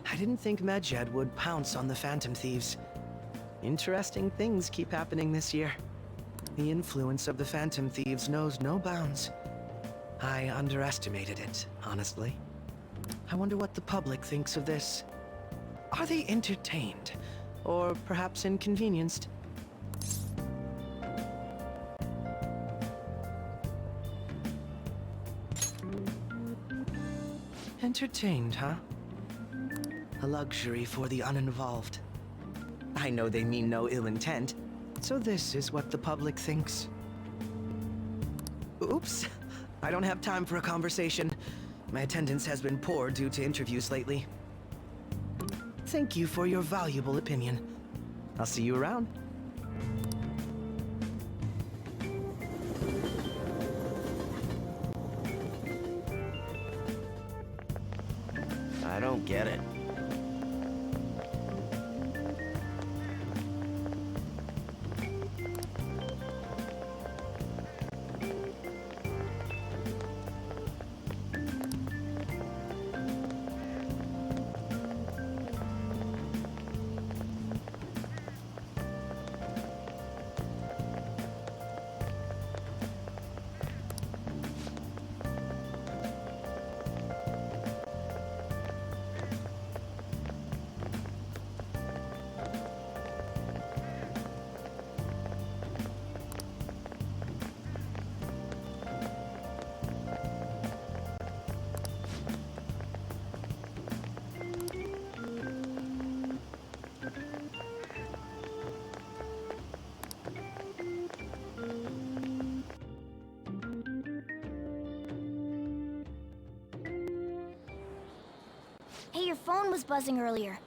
I didn't think Medjed would pounce on the Phantom Thieves. Interesting things keep happening this year. The influence of the Phantom Thieves knows no bounds. I underestimated it, honestly. I wonder what the public thinks of this. Are they entertained? Or perhaps inconvenienced? Entertained, huh? A luxury for the uninvolved. I know they mean no ill intent, so this is what the public thinks. Oops, I don't have time for a conversation. My attendance has been poor due to interviews lately. Thank you for your valuable opinion. I'll see you around. I don't get it. Hey, your phone was buzzing earlier.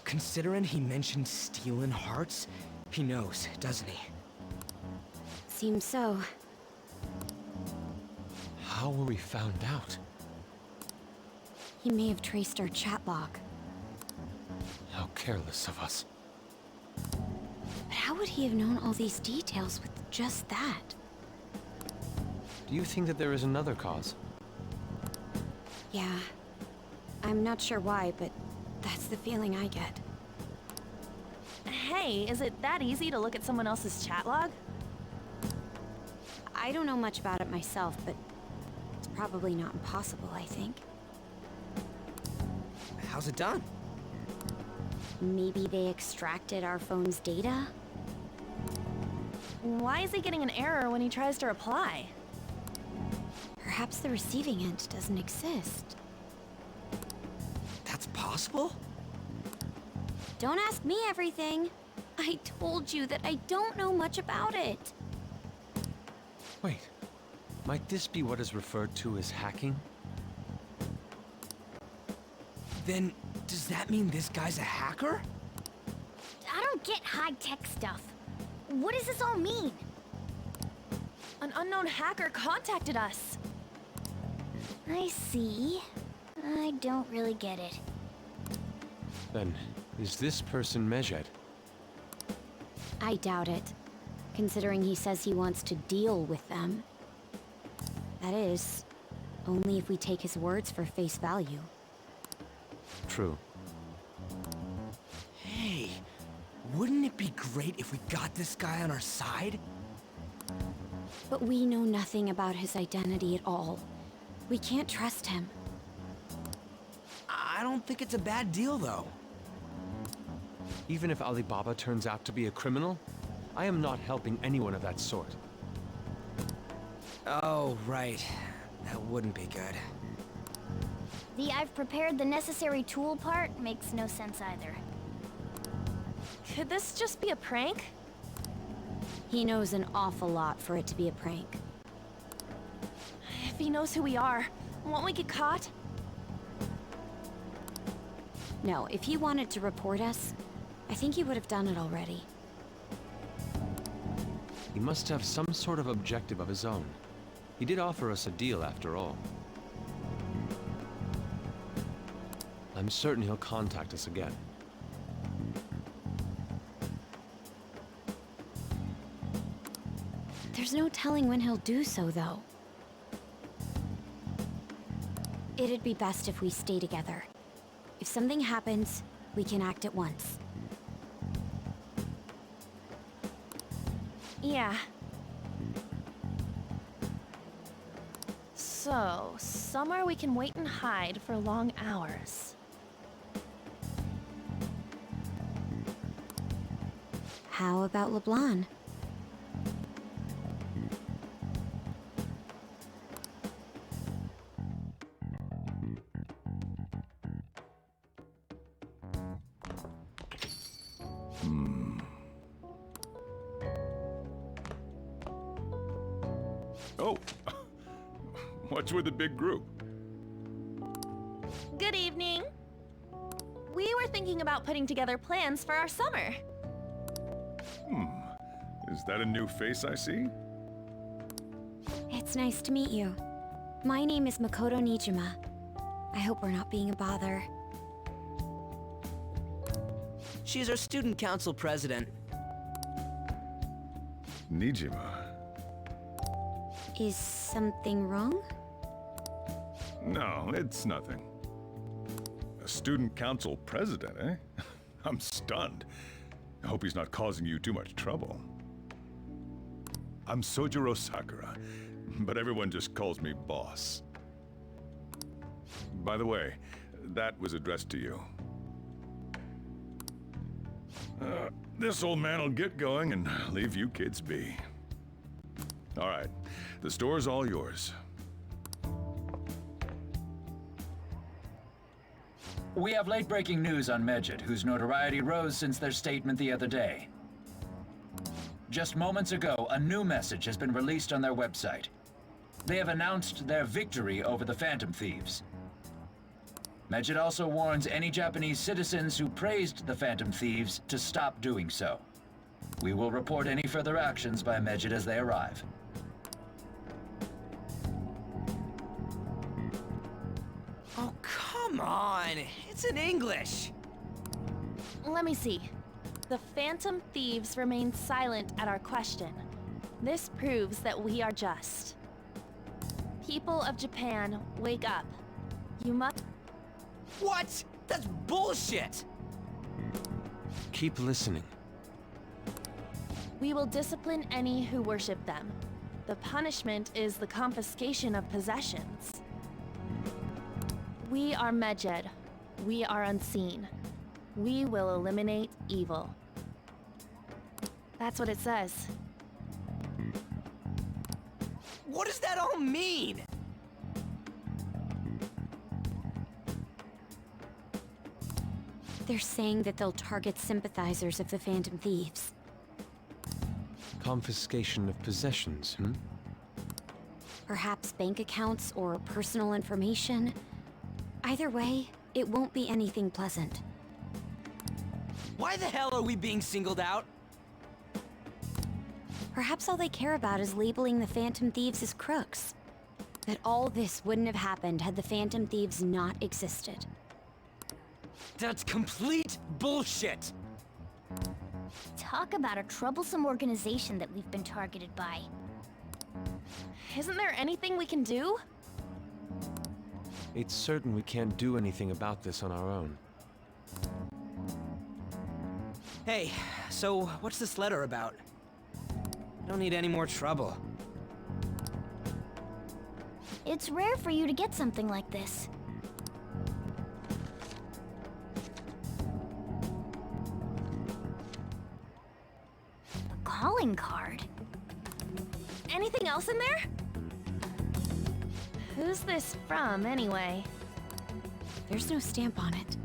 Considering he mentioned stealing hearts, he knows, doesn't he? Seems so. How were we found out? He may have traced our chat log. How careless of us. But how would he have known all these details with just that? Do you think that there is another cause? Yeah. I'm not sure why, but that's the feeling I get. Hey, is it that easy to look at someone else's chat log? I don't know much about it myself, but it's probably not impossible, I think. How's it done? Maybe they extracted our phone's data? Why is he getting an error when he tries to reply? Perhaps the receiving end doesn't exist. That's possible? Don't ask me everything. I told you that I don't know much about it. Wait, Might this be what is referred to as hacking? Then, does that mean this guy's a hacker? I don't get high-tech stuff. What does this all mean? An unknown hacker contacted us. I see. I don't really get it. Then, is this person Medjed? I doubt it, considering he says he wants to deal with them. That is, only if we take his words for face value. True. Hey, wouldn't it be great if we got this guy on our side? But we know nothing about his identity at all. We can't trust him. I don't think it's a bad deal, though. Even if Alibaba turns out to be a criminal, I am not helping anyone of that sort. Oh, right. That wouldn't be good. The "I've prepared the necessary tool" part makes no sense either. Could this just be a prank? He knows an awful lot for it to be a prank. If he knows who we are, won't we get caught? No, if he wanted to report us, I think he would have done it already. He must have some sort of objective of his own. He did offer us a deal after all. I'm certain he'll contact us again. There's no telling when he'll do so, though. It'd be best if we stay together. If something happens, we can act at once. Yeah. So, somewhere we can wait and hide for long hours. How about LeBlanc? Oh, what's with the big group? Good evening. We were thinking about putting together plans for our summer. Is that a new face I see? It's nice to meet you. My name is Makoto Nijima. I hope we're not being a bother. She's our student council president. Nijima. Is something wrong? No, it's nothing. A student council president, eh? I'm stunned. I hope he's not causing you too much trouble. I'm Sojiro Sakura, but everyone just calls me boss. By the way, that was addressed to you. This old man will get going and leave you kids be. All right, the store's all yours. We have late-breaking news on Medjed, whose notoriety rose since their statement the other day. Just moments ago, a new message has been released on their website. They have announced their victory over the Phantom Thieves. Medjed also warns any Japanese citizens who praised the Phantom Thieves to stop doing so. We will report any further actions by Medjed as they arrive. Oh, come on! It's in English! Let me see. The Phantom Thieves remain silent at our question. This proves that we are just. People of Japan, wake up. You must... What? That's bullshit! Keep listening. We will discipline any who worship them. The punishment is the confiscation of possessions. We are Medjed. We are unseen. We will eliminate evil. That's what it says. What does that all mean? They're saying that they'll target sympathizers of the Phantom Thieves. Confiscation of possessions, Perhaps bank accounts or personal information. Either way, it won't be anything pleasant. Why the hell are we being singled out? Perhaps all they care about is labeling the Phantom Thieves as crooks. That all this wouldn't have happened had the Phantom Thieves not existed. That's complete bullshit! Talk about a troublesome organization that we've been targeted by. Isn't there anything we can do? It's certain we can't do anything about this on our own. Hey, so what's this letter about? I don't need any more trouble. It's rare for you to get something like this. A calling card? Anything else in there? Who's this from, anyway? There's no stamp on it.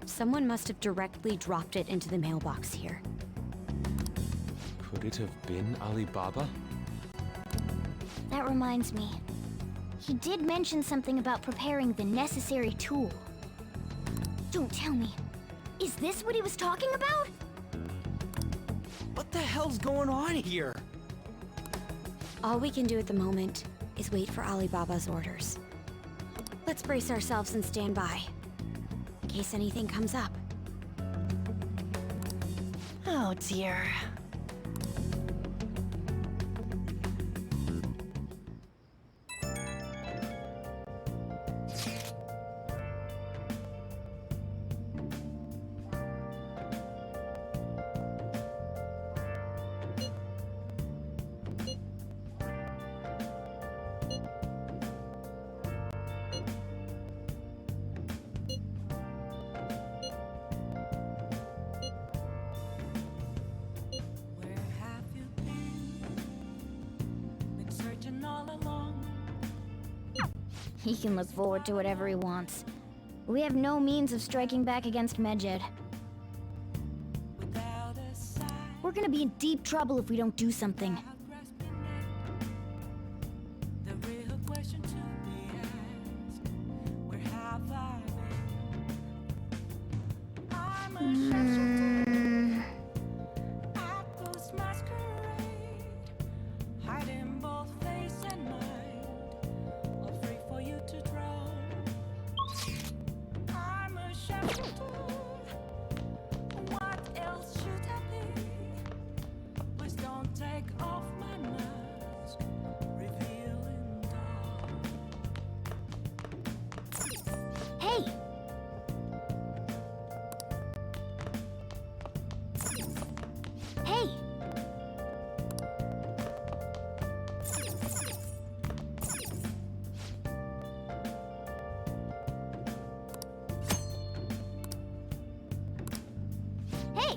Someone must have directly dropped it into the mailbox here. Could it have been Alibaba? That reminds me. He did mention something about preparing the necessary tool. Don't tell me. Is this what he was talking about? What the hell's going on here? All we can do at the moment is wait for Alibaba's orders. Let's brace ourselves and stand by, in case anything comes up. Oh dear. He can look forward to whatever he wants. We have no means of striking back against Medjed. We're gonna be in deep trouble if we don't do something. Hey! Hey! Hey!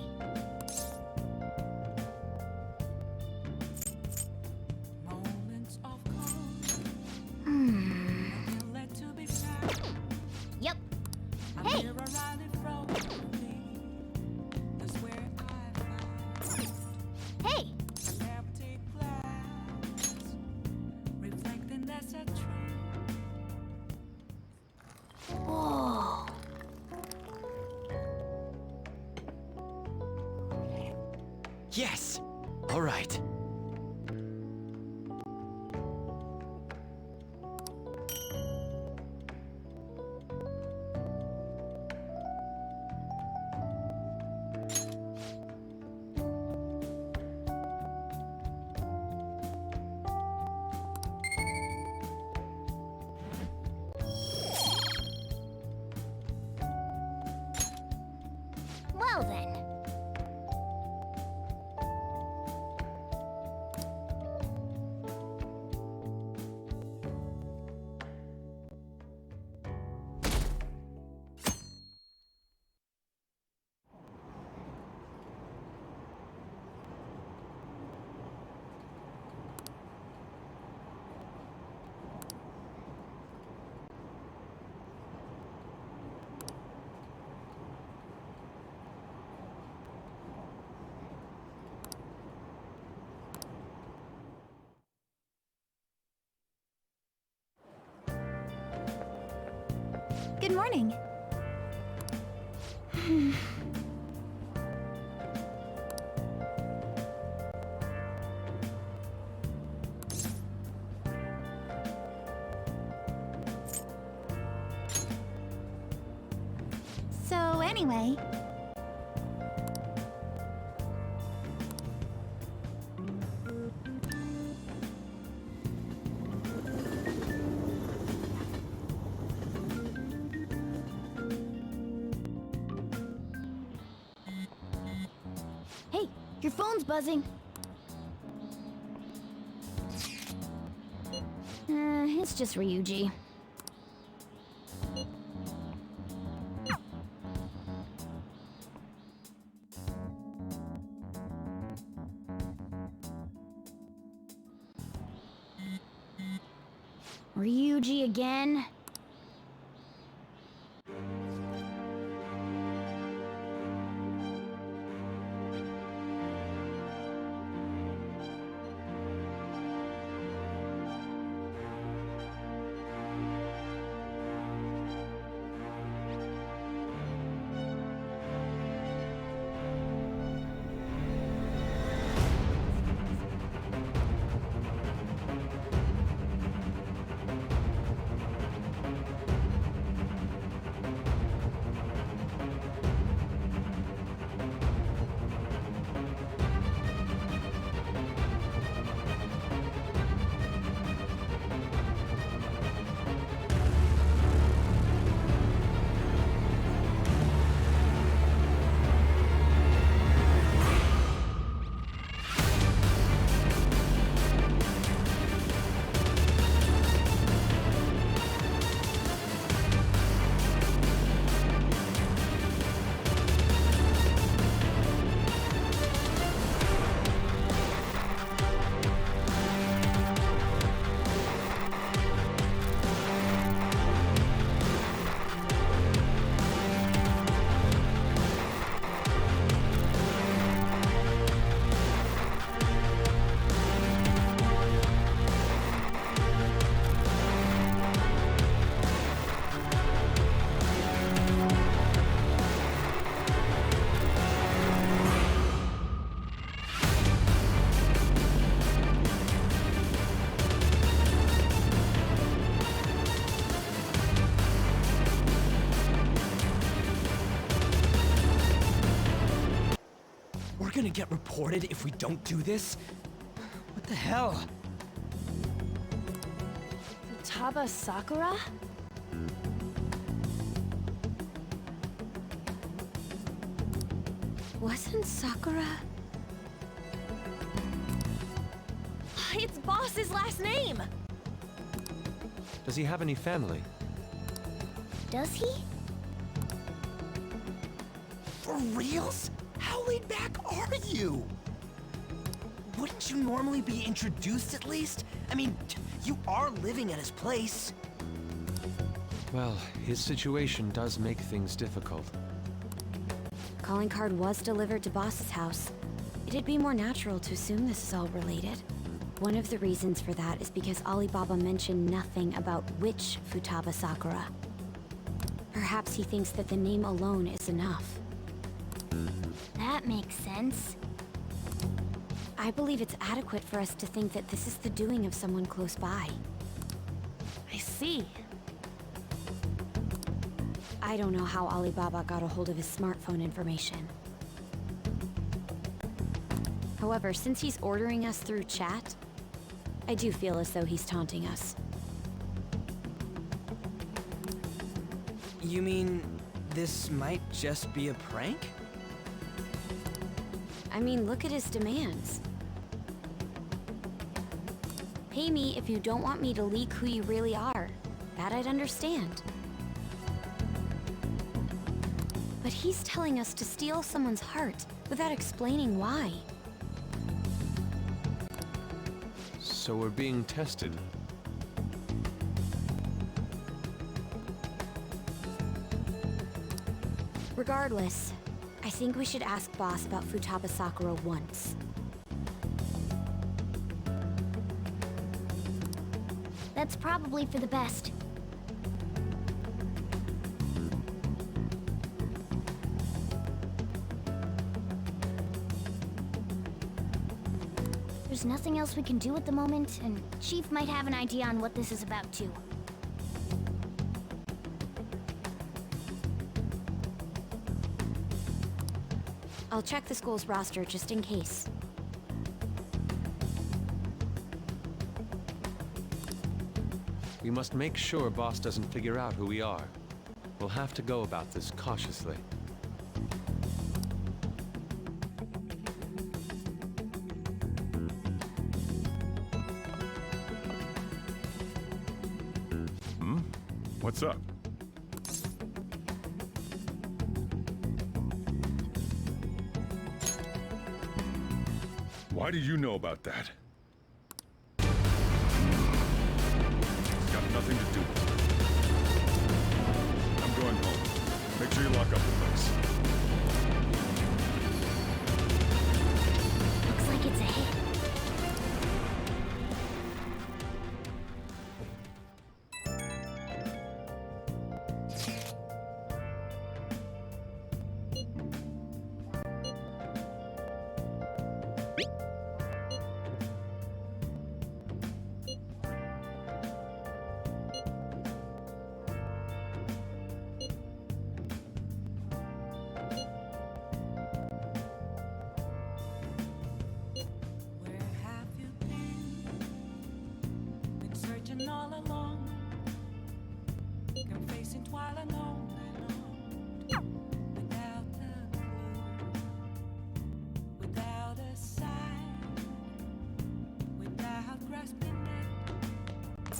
Yep. Hey! Hey! Whoa. Yes! All right. Well then. Good morning. So anyway... Hey, your phone's buzzing. It's just Ryuji. Ryuji again? We're gonna get reported if we don't do this? What the hell? Futaba Sakura? Wasn't Sakura... It's Boss's last name! Does he have any family? Does he? For reals? How laid back are you? Wouldn't you normally be introduced at least? I mean, you are living at his place. Well, his situation does make things difficult. Calling card was delivered to Boss's house. It'd be more natural to assume this is all related. One of the reasons for that is because Alibaba mentioned nothing about which Futaba Sakura. Perhaps he thinks that the name alone is enough. That makes sense. I believe it's adequate for us to think that this is the doing of someone close by. I see. I don't know how Alibaba got a hold of his smartphone information. However, since he's ordering us through chat, I do feel as though he's taunting us. You mean this might just be a prank? I mean, look at his demands. Pay me if you don't want me to leak who you really are. That I'd understand. But he's telling us to steal someone's heart without explaining why. So we're being tested. Regardless, I think we should ask Boss about Futaba Sakura once. That's probably for the best. there's nothing else we can do at the moment, and Chief might have an idea on what this is about too. I'll check the school's roster just in case. We must make sure Boss doesn't figure out who we are. We'll have to go about this cautiously. What's up? Why do you know about that? It's got nothing to do with it. I'm going home. Make sure you lock up the place. Looks like it's a hit. All along, confessing while alone without a clue, without a sign, without grasping it.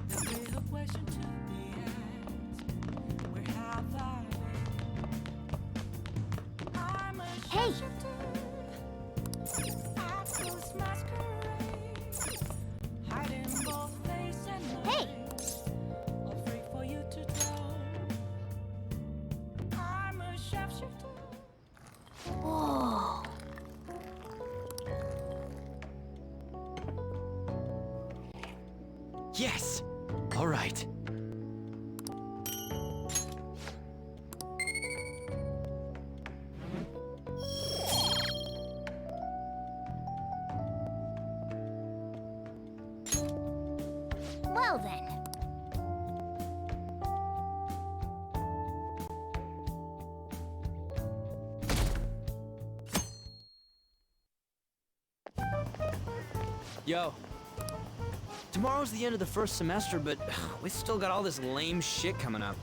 The real question to be asked: where have I been? I'm a Hey! Hey! Whoa! Yes! All right. Well then. Yo. Tomorrow's the end of the first semester, but we still got all this lame shit coming up.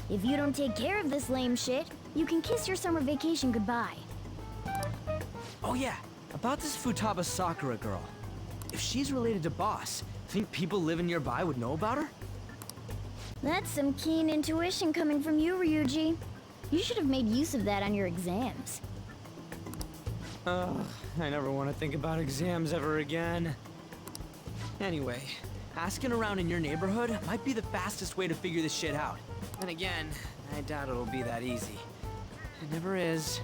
If you don't take care of this lame shit, you can kiss your summer vacation goodbye. Oh yeah, about this Futaba Sakura girl. If she's related to Boss, think people living nearby would know about her? That's some keen intuition coming from you, Ryuji. You should have made use of that on your exams. Ugh, I never want to think about exams ever again. Anyway, asking around in your neighborhood might be the fastest way to figure this shit out. And again, I doubt it'll be that easy. It never is.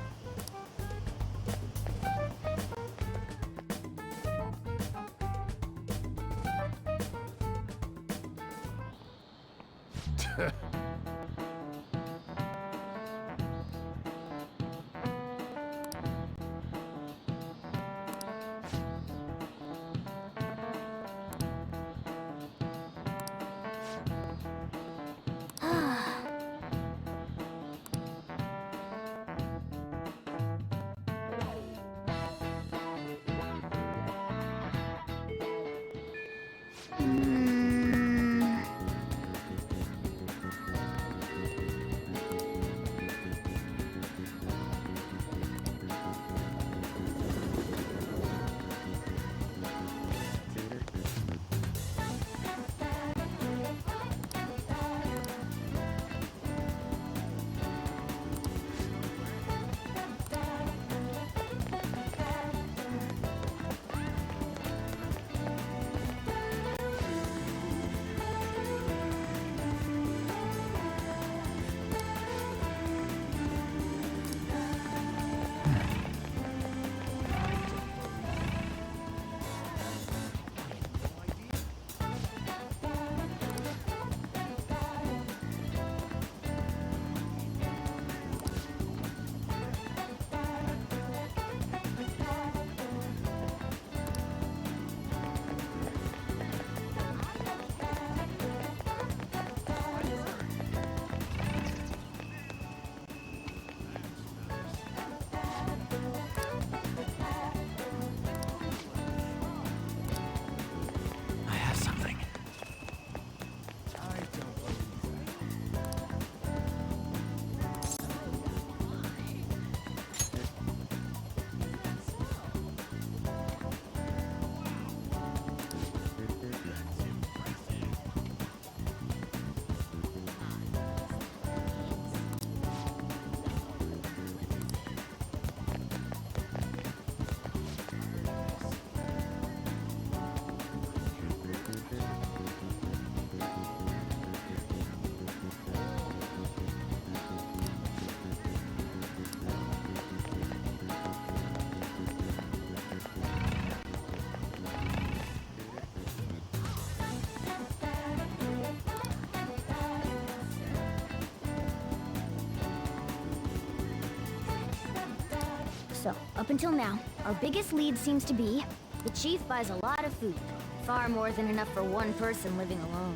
So, up until now, our biggest lead seems to be the chief buys a lot of food. Far more than enough for one person living alone.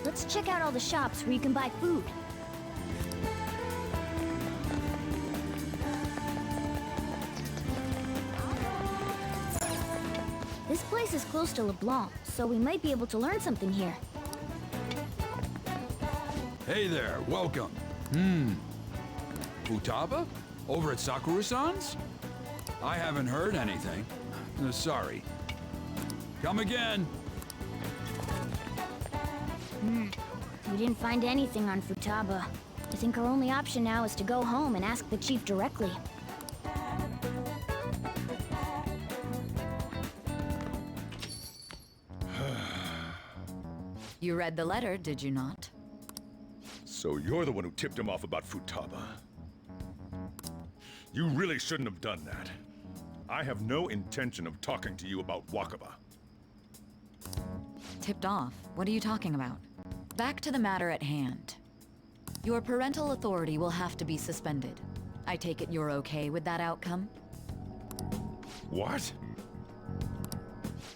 Let's check out all the shops where you can buy food. This place is close to LeBlanc, so we might be able to learn something here. Hey there, welcome. Futaba? Over at Sakura-san's? I haven't heard anything. Sorry. Come again. We didn't find anything on Futaba. I think our only option now is to go home and ask the chief directly. You read the letter, did you not? So you're the one who tipped him off about Futaba. You really shouldn't have done that. I have no intention of talking to you about Wakaba. Tipped off? What are you talking about? Back to the matter at hand. Your parental authority will have to be suspended. I take it you're okay with that outcome? What?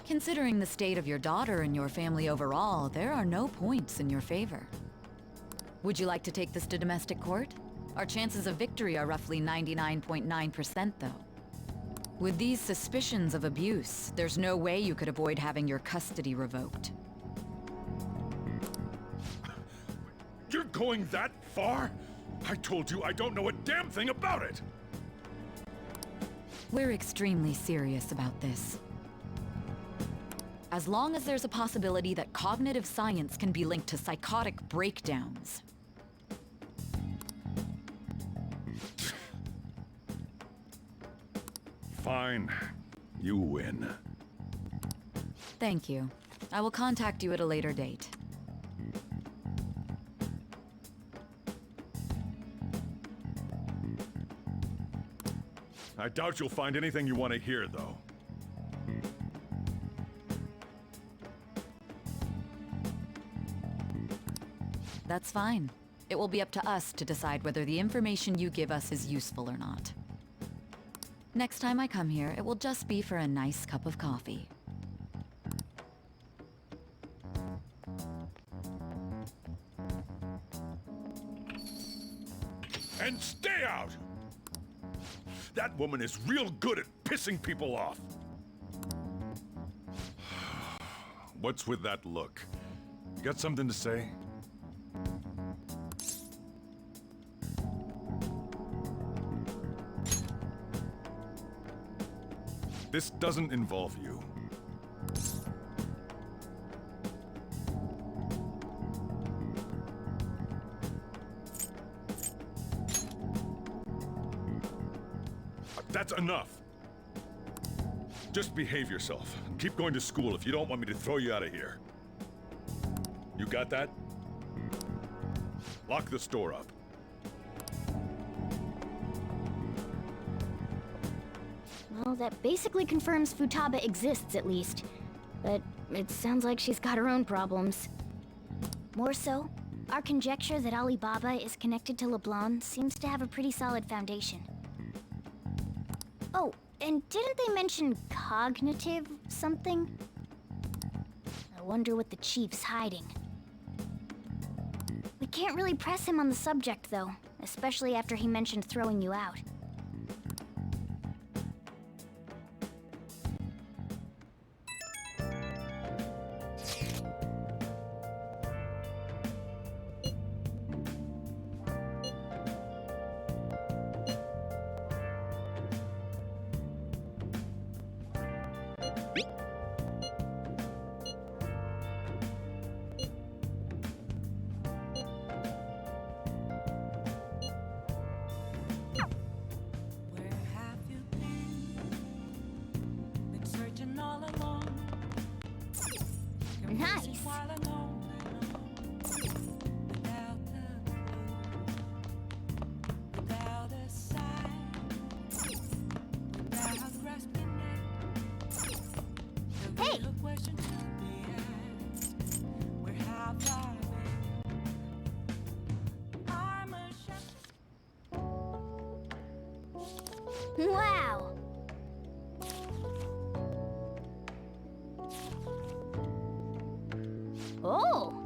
Considering the state of your daughter and your family overall, there are no points in your favor. Would you like to take this to domestic court? Our chances of victory are roughly 99.9%, though. With these suspicions of abuse, there's no way you could avoid having your custody revoked. You're going that far? I told you I don't know a damn thing about it! We're extremely serious about this. As long as there's a possibility that cognitive science can be linked to psychotic breakdowns. Fine. You win. Thank you. I will contact you at a later date. I doubt you'll find anything you want to hear, though. That's fine. It will be up to us to decide whether the information you give us is useful or not. Next time I come here, it will just be for a nice cup of coffee. And stay out! That woman is real good at pissing people off. What's with that look? You got something to say? This doesn't involve you. That's enough. Just behave yourself. Keep going to school if you don't want me to throw you out of here. You got that? Lock the store up. Well, that basically confirms Futaba exists, at least. But it sounds like she's got her own problems. More so, our conjecture that Alibaba is connected to LeBlanc seems to have a pretty solid foundation. Oh, and didn't they mention cognitive something? I wonder what the chief's hiding. We can't really press him on the subject, though, especially after he mentioned throwing you out. Where have you been searching all along. Nice. While alone, without a clue, without a sign, without grasping it. The Hey! real question to be asked, where have I been? I'm a shepherd. Wow! Oh!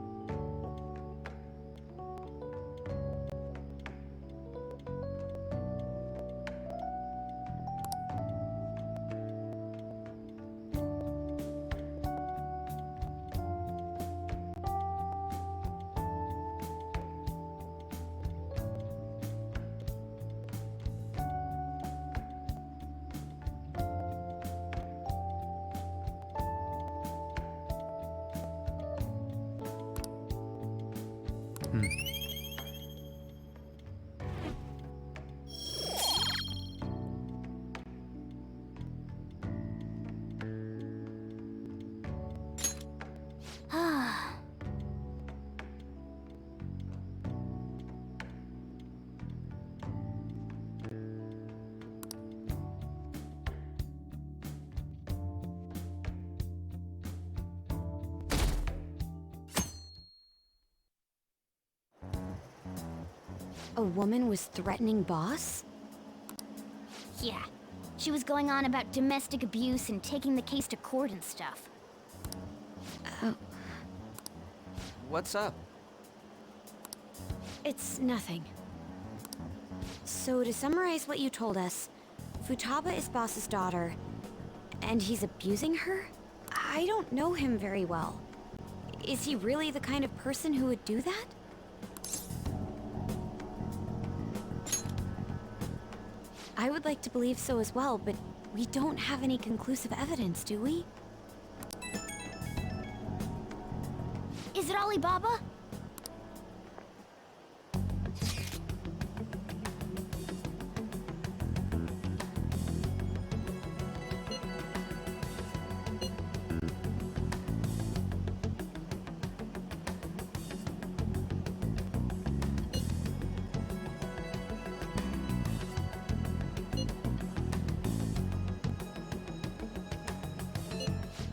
A woman was threatening Boss? Yeah. She was going on about domestic abuse and taking the case to court and stuff. What's up? It's nothing. So to summarize what you told us, Futaba is Boss's daughter, and he's abusing her? I don't know him very well. Is he really the kind of person who would do that? I would like to believe so as well, but we don't have any conclusive evidence, do we? Is it Alibaba?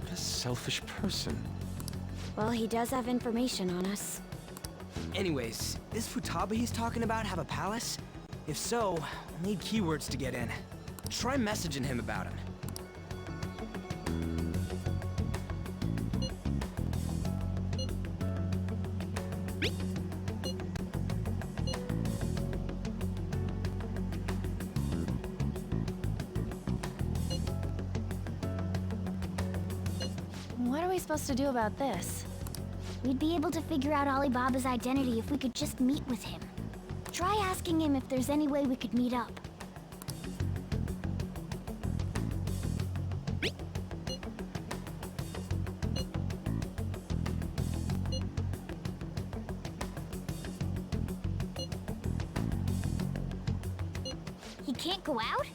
What a selfish person. Well, he does have information on us. Anyways, this Futaba he's talking about have a palace? If so, we'll need keywords to get in. Try messaging him about him. What are we supposed to do about this? We'd be able to figure out Alibaba's identity if we could just meet with him. Try asking him if there's any way we could meet up. He can't go out?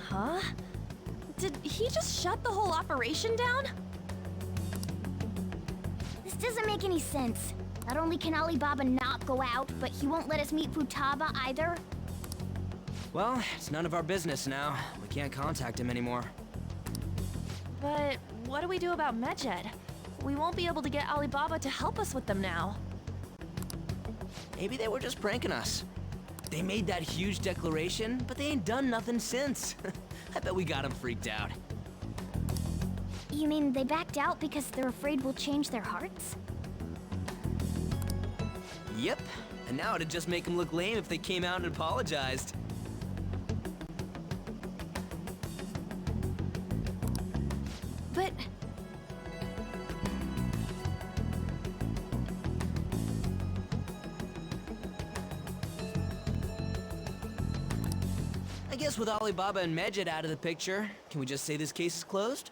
Huh? Did he just shut the whole operation down? This doesn't make any sense. Not only can Alibaba not go out, but he won't let us meet Futaba either. Well, it's none of our business now. We can't contact him anymore. But what do we do about Medjed? We won't be able to get Alibaba to help us with them now. Maybe they were just pranking us. They made that huge declaration, but they ain't done nothing since. I bet we got them freaked out. You mean they backed out because they're afraid we'll change their hearts? Yep, and now it'd just make them look lame if they came out and apologized. But... guess with Alibaba and Medjed out of the picture, can we just say this case is closed?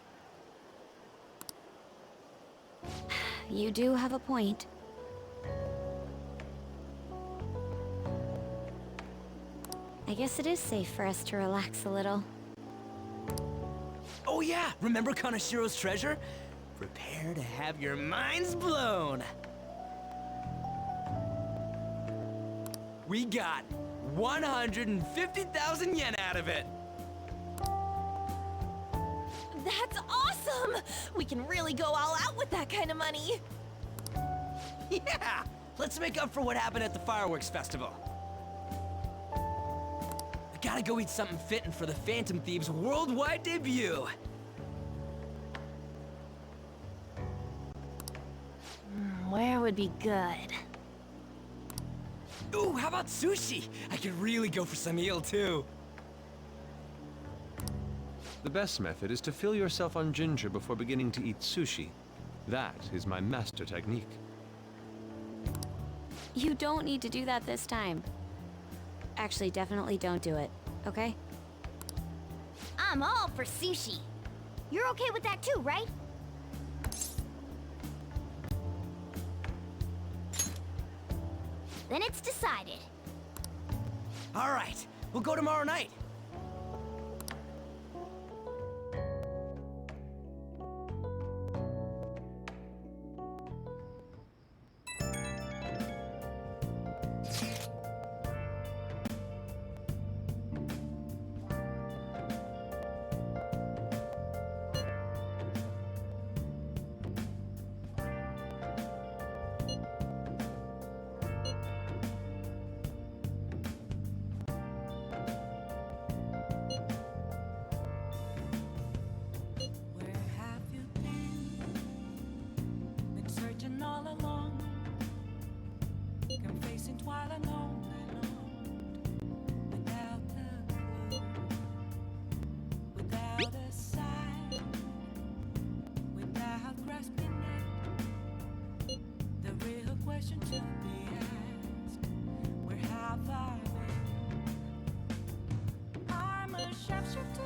You do have a point. I guess it is safe for us to relax a little. Oh yeah, remember Kanashiro's treasure? Prepare to have your minds blown! We got 150,000 yen out of it! That's awesome! We can really go all out with that kind of money. Yeah! Let's make up for what happened at the fireworks festival. I gotta go eat something fitting for the Phantom Thieves' worldwide debut! Where would be good? Ooh, how about sushi? I could really go for some eel too. The best method is to fill yourself on ginger before beginning to eat sushi. That is my master technique. You don't need to do that this time. Actually, definitely don't do it, okay? I'm all for sushi. You're okay with that too, right? Then it's decided. All right, we'll go tomorrow night. Where have you been searching all along, confessing while alone without a clue, without a sign, without grasping it. The real question to be asked: where have I been? I'm a sharpshooter.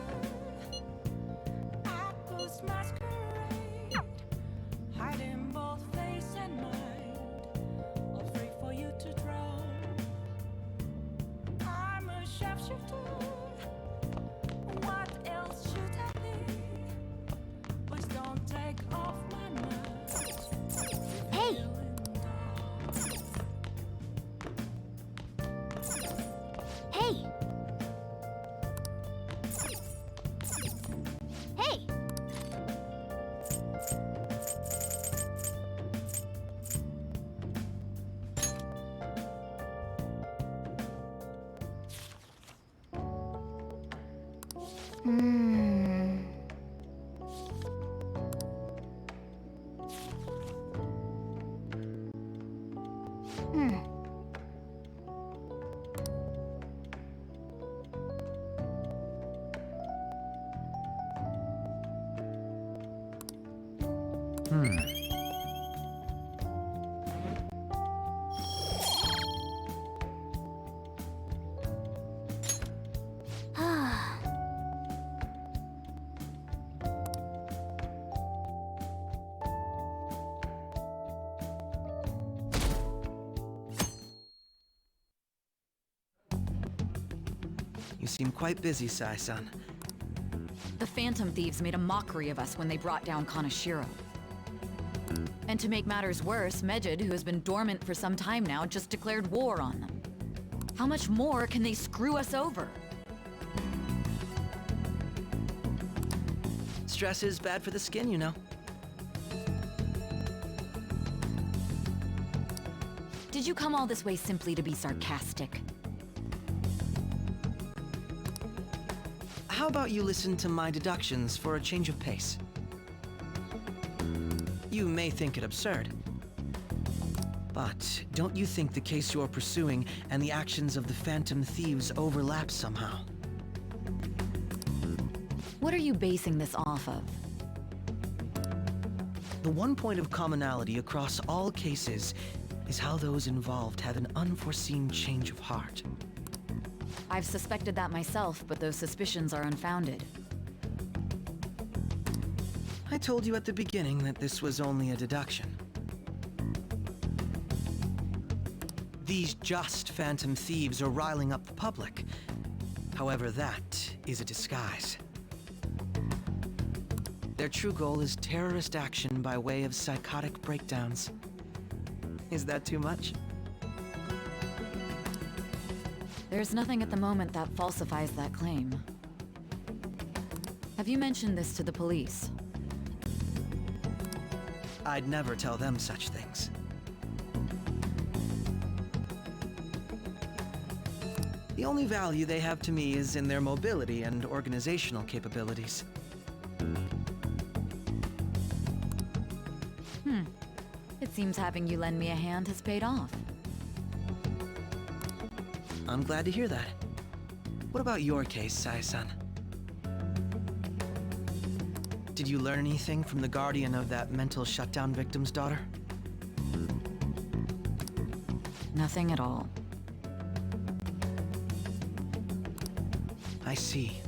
Masquerade, hiding both face and mind, all free for you to draw. I'm a sharpshooter. What else should I be? Please don't take off my mask. Hey! Hey! Hey! You seem quite busy, Sai-san. The Phantom Thieves made a mockery of us when they brought down Kanashiro. And to make matters worse, Medjed, who has been dormant for some time now, just declared war on them. How much more can they screw us over? Stress is bad for the skin, you know. Did you come all this way simply to be sarcastic? How about you listen to my deductions for a change of pace? You may think it absurd, but don't you think the case you're pursuing and the actions of the Phantom Thieves overlap somehow? What are you basing this off of? The one point of commonality across all cases is how those involved have an unforeseen change of heart. I've suspected that myself, but those suspicions are unfounded. I told you at the beginning that this was only a deduction. These just phantom thieves are riling up the public. However, that is a disguise. Their true goal is terrorist action by way of psychotic breakdowns. Is that too much? There's nothing at the moment that falsifies that claim. Have you mentioned this to the police? I'd never tell them such things. The only value they have to me is in their mobility and organizational capabilities. It seems having you lend me a hand has paid off. I'm glad to hear that. What about your case, Sai-san? Did you learn anything from the guardian of that mental shutdown victim's daughter? Nothing at all. I see.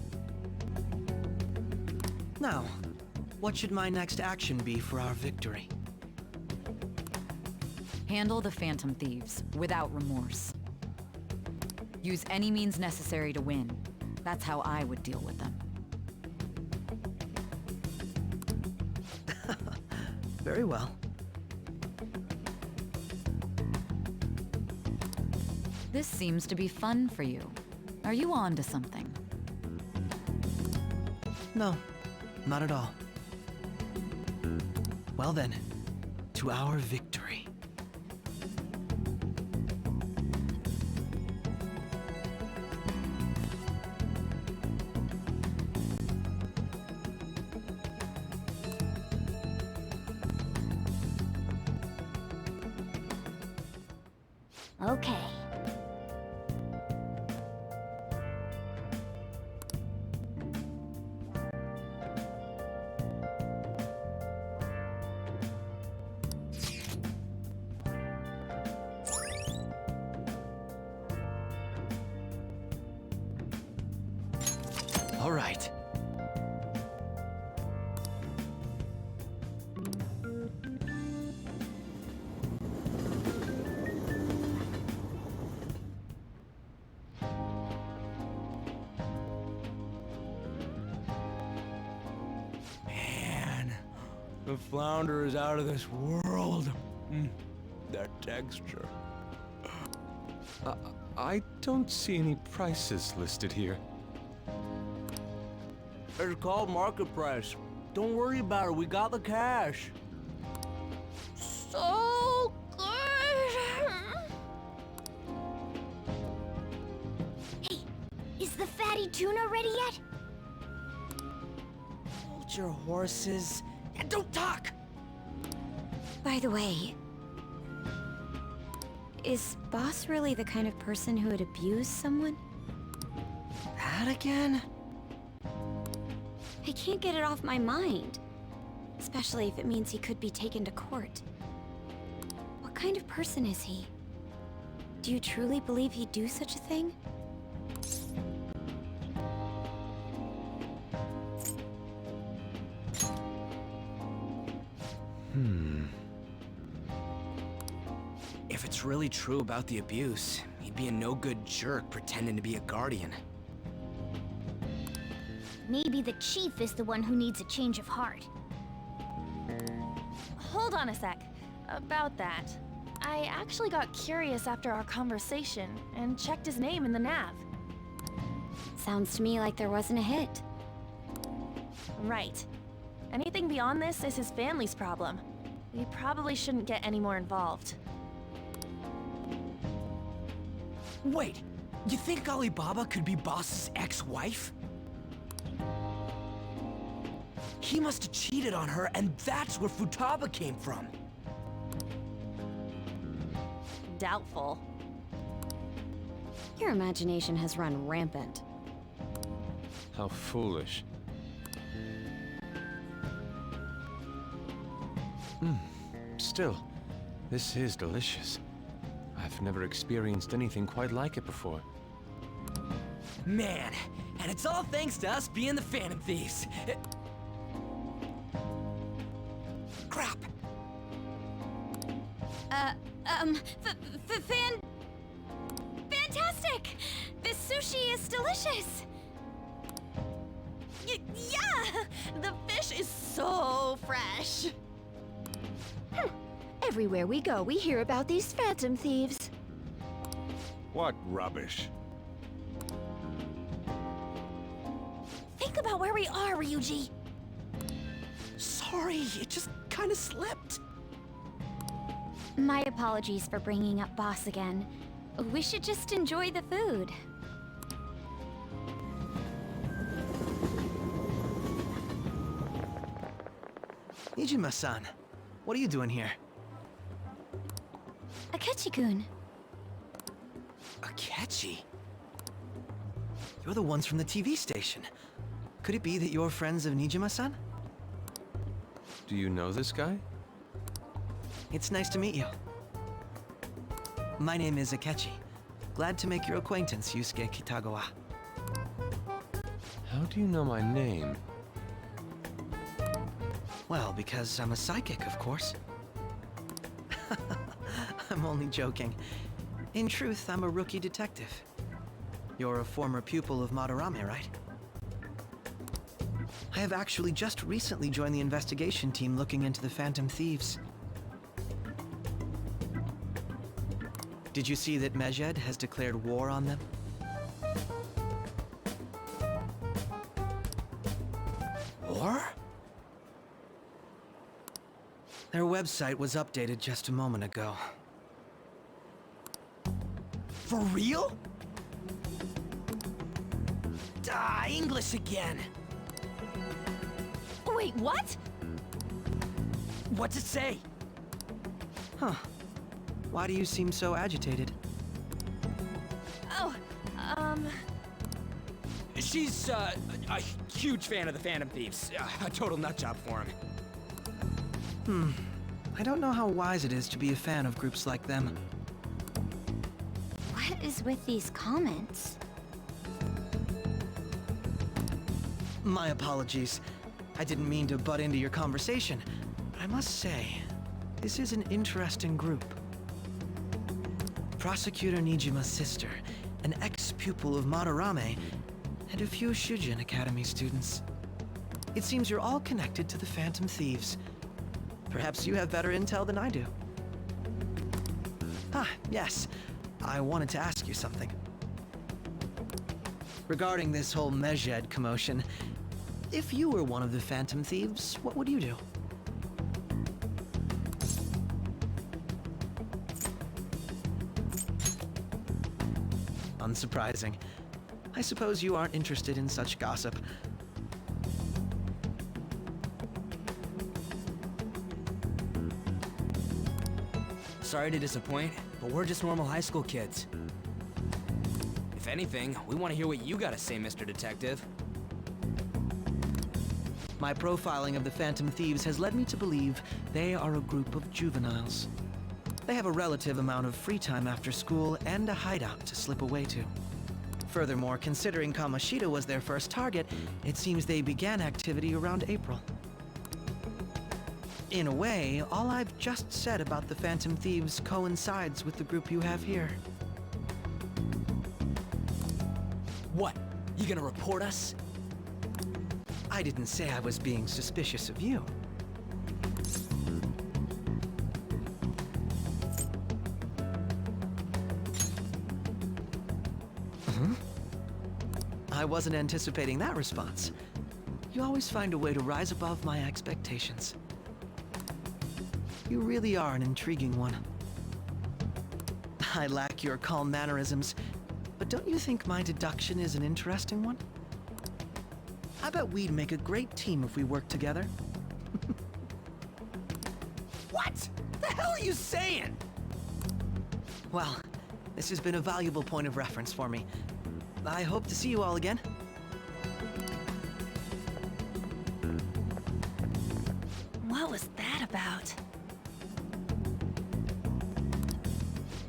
Now, what should my next action be for our victory? Handle the Phantom Thieves, without remorse. Use any means necessary to win. That's how I would deal with them. Very well. This seems to be fun for you. Are you on to something? No, not at all. Well then, to our victory. Okay. All right. Man, the flounder is out of this world. That texture. I don't see any prices listed here. It's called market price. Don't worry about it, we got the cash. So good! Hey, is the fatty tuna ready yet? Hold your horses and don't talk! By the way, is Boss really the kind of person who would abuse someone? That again? I can't get it off my mind. Especially if it means he could be taken to court. What kind of person is he? Do you truly believe he'd do such a thing? If it's really true about the abuse, he'd be a no-good jerk pretending to be a guardian. Maybe the chief is the one who needs a change of heart. Hold on a sec. About that. I actually got curious after our conversation and checked his name in the nav. Sounds to me like there wasn't a hit. Right. Anything beyond this is his family's problem. We probably shouldn't get any more involved. Wait, you think Alibaba could be Boss's ex-wife? He must have cheated on her, and that's where Futaba came from. Doubtful. Your imagination has run rampant. How foolish. Still, this is delicious. I've never experienced anything quite like it before. Man, and it's all thanks to us being the Phantom Thieves. Crap. Fantastic! This sushi is delicious! Yeah! The fish is so fresh. Everywhere we go, we hear about these phantom thieves. What rubbish. Think about where we are, Ryuji. Sorry, it just kind of slipped. My apologies for bringing up Boss again. We should just enjoy the food. Nijima-san, what are you doing here? Akechi-kun. Akechi? You're the ones from the TV station. Could it be that you're friends of Nijima-san? Do you know this guy? It's nice to meet you. My name is Akechi. Glad to make your acquaintance, Yusuke Kitagawa. How do you know my name? Well, because I'm a psychic, of course. I'm only joking. In truth, I'm a rookie detective. You're a former pupil of Madarame, right? I have actually just recently joined the investigation team looking into the Phantom Thieves. Did you see that Medjed has declared war on them? War? Their website was updated just a moment ago. For real? English again. Wait, what? What's it say? Huh. Why do you seem so agitated? Oh, She's, a huge fan of the Phantom Thieves. A total nutjob for him. I don't know how wise it is to be a fan of groups like them. What is with these comments? My apologies. I didn't mean to butt into your conversation, but I must say, this is an interesting group. Prosecutor Nijima's sister, an ex-pupil of Madarame, and a few Shujin Academy students. It seems you're all connected to the Phantom Thieves. Perhaps you have better intel than I do. Ah, yes. I wanted to ask you something. Regarding this whole Medjed commotion, if you were one of the Phantom Thieves, what would you do? Unsurprising. I suppose you aren't interested in such gossip. Sorry to disappoint, but we're just normal high school kids. If anything, we want to hear what you gotta say, Mr. Detective. My profiling of the Phantom Thieves has led me to believe they are a group of juveniles. They have a relative amount of free time after school and a hideout to slip away to. Furthermore, considering Kamoshida was their first target, it seems they began activity around April. In a way, all I've just said about the Phantom Thieves coincides with the group you have here. What? You gonna report us? I didn't say I was being suspicious of you. I wasn't anticipating that response. You always find a way to rise above my expectations. You really are an intriguing one. I lack your calm mannerisms, but don't you think my deduction is an interesting one? I bet we'd make a great team if we worked together. What? The hell are you saying? Well, this has been a valuable point of reference for me. I hope to see you all again. What was that about?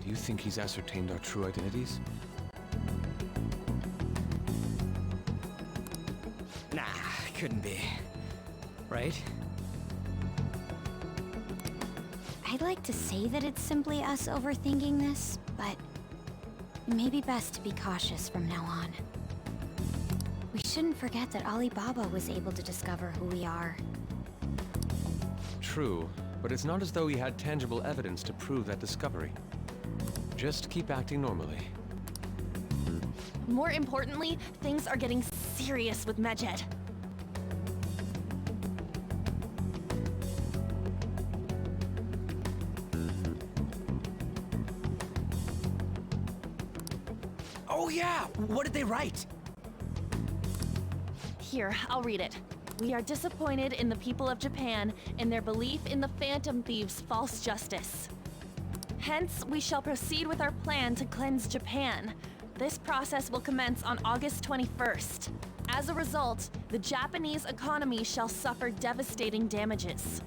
Do you think he's ascertained our true identities? couldn't be. Right? I'd like to say that it's simply us overthinking this, but it may be best to be cautious from now on. We shouldn't forget that Alibaba was able to discover who we are. True, but it's not as though he had tangible evidence to prove that discovery. Just keep acting normally. More importantly, things are getting serious with Medjed. Oh yeah, what did they write? Here, I'll read it. We are disappointed in the people of Japan in their belief in the Phantom Thieves' false justice. Hence, we shall proceed with our plan to cleanse Japan. This process will commence on August 21st. As a result, the Japanese economy shall suffer devastating damages.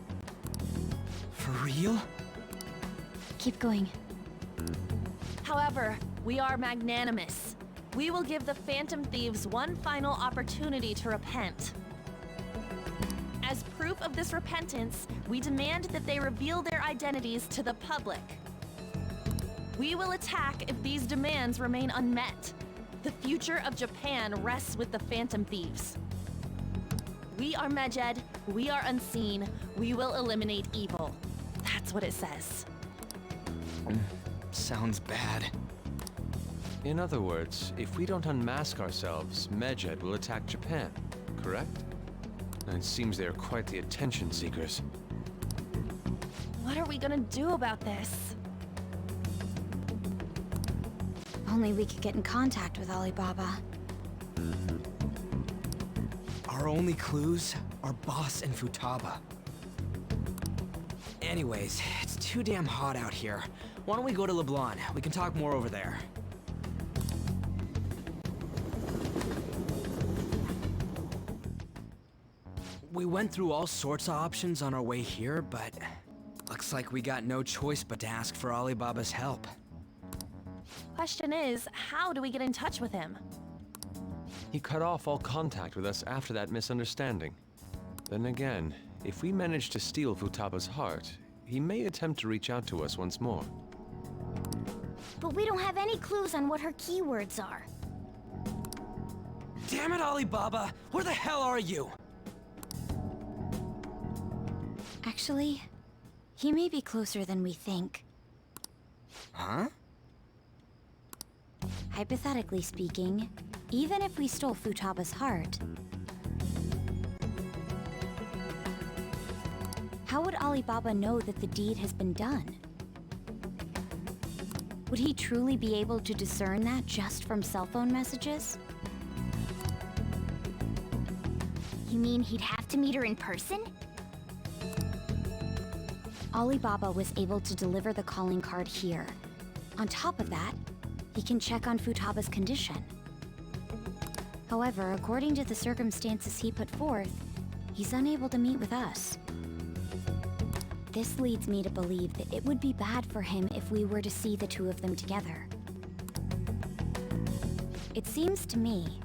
For real? Keep going. However, we are magnanimous. We will give the Phantom Thieves one final opportunity to repent. As proof of this repentance, we demand that they reveal their identities to the public. We will attack if these demands remain unmet. The future of Japan rests with the Phantom Thieves. We are Medjed, we are unseen, we will eliminate evil. That's what it says. Sounds bad. In other words, if we don't unmask ourselves, Medjed will attack Japan, correct? And it seems they are quite the attention seekers. What are we gonna do about this? Only we could get in contact with Alibaba. Our only clues are Boss and Futaba. Anyways, it's too damn hot out here. Why don't we go to LeBlanc? We can talk more over there. We went through all sorts of options on our way here, but looks like we got no choice but to ask for Alibaba's help. Question is, how do we get in touch with him? He cut off all contact with us after that misunderstanding. Then again, if we manage to steal Futaba's heart, he may attempt to reach out to us once more. But we don't have any clues on what her keywords are. Damn it, Alibaba! Where the hell are you? Actually, he may be closer than we think. Huh? Hypothetically speaking, even if we stole Futaba's heart, how would Alibaba know that the deed has been done? Would he truly be able to discern that just from cell phone messages? You mean he'd have to meet her in person? Alibaba was able to deliver the calling card here. On top of that, he can check on Futaba's condition. However, according to the circumstances he put forth, he's unable to meet with us. This leads me to believe that it would be bad for him if we were to see the two of them together. It seems to me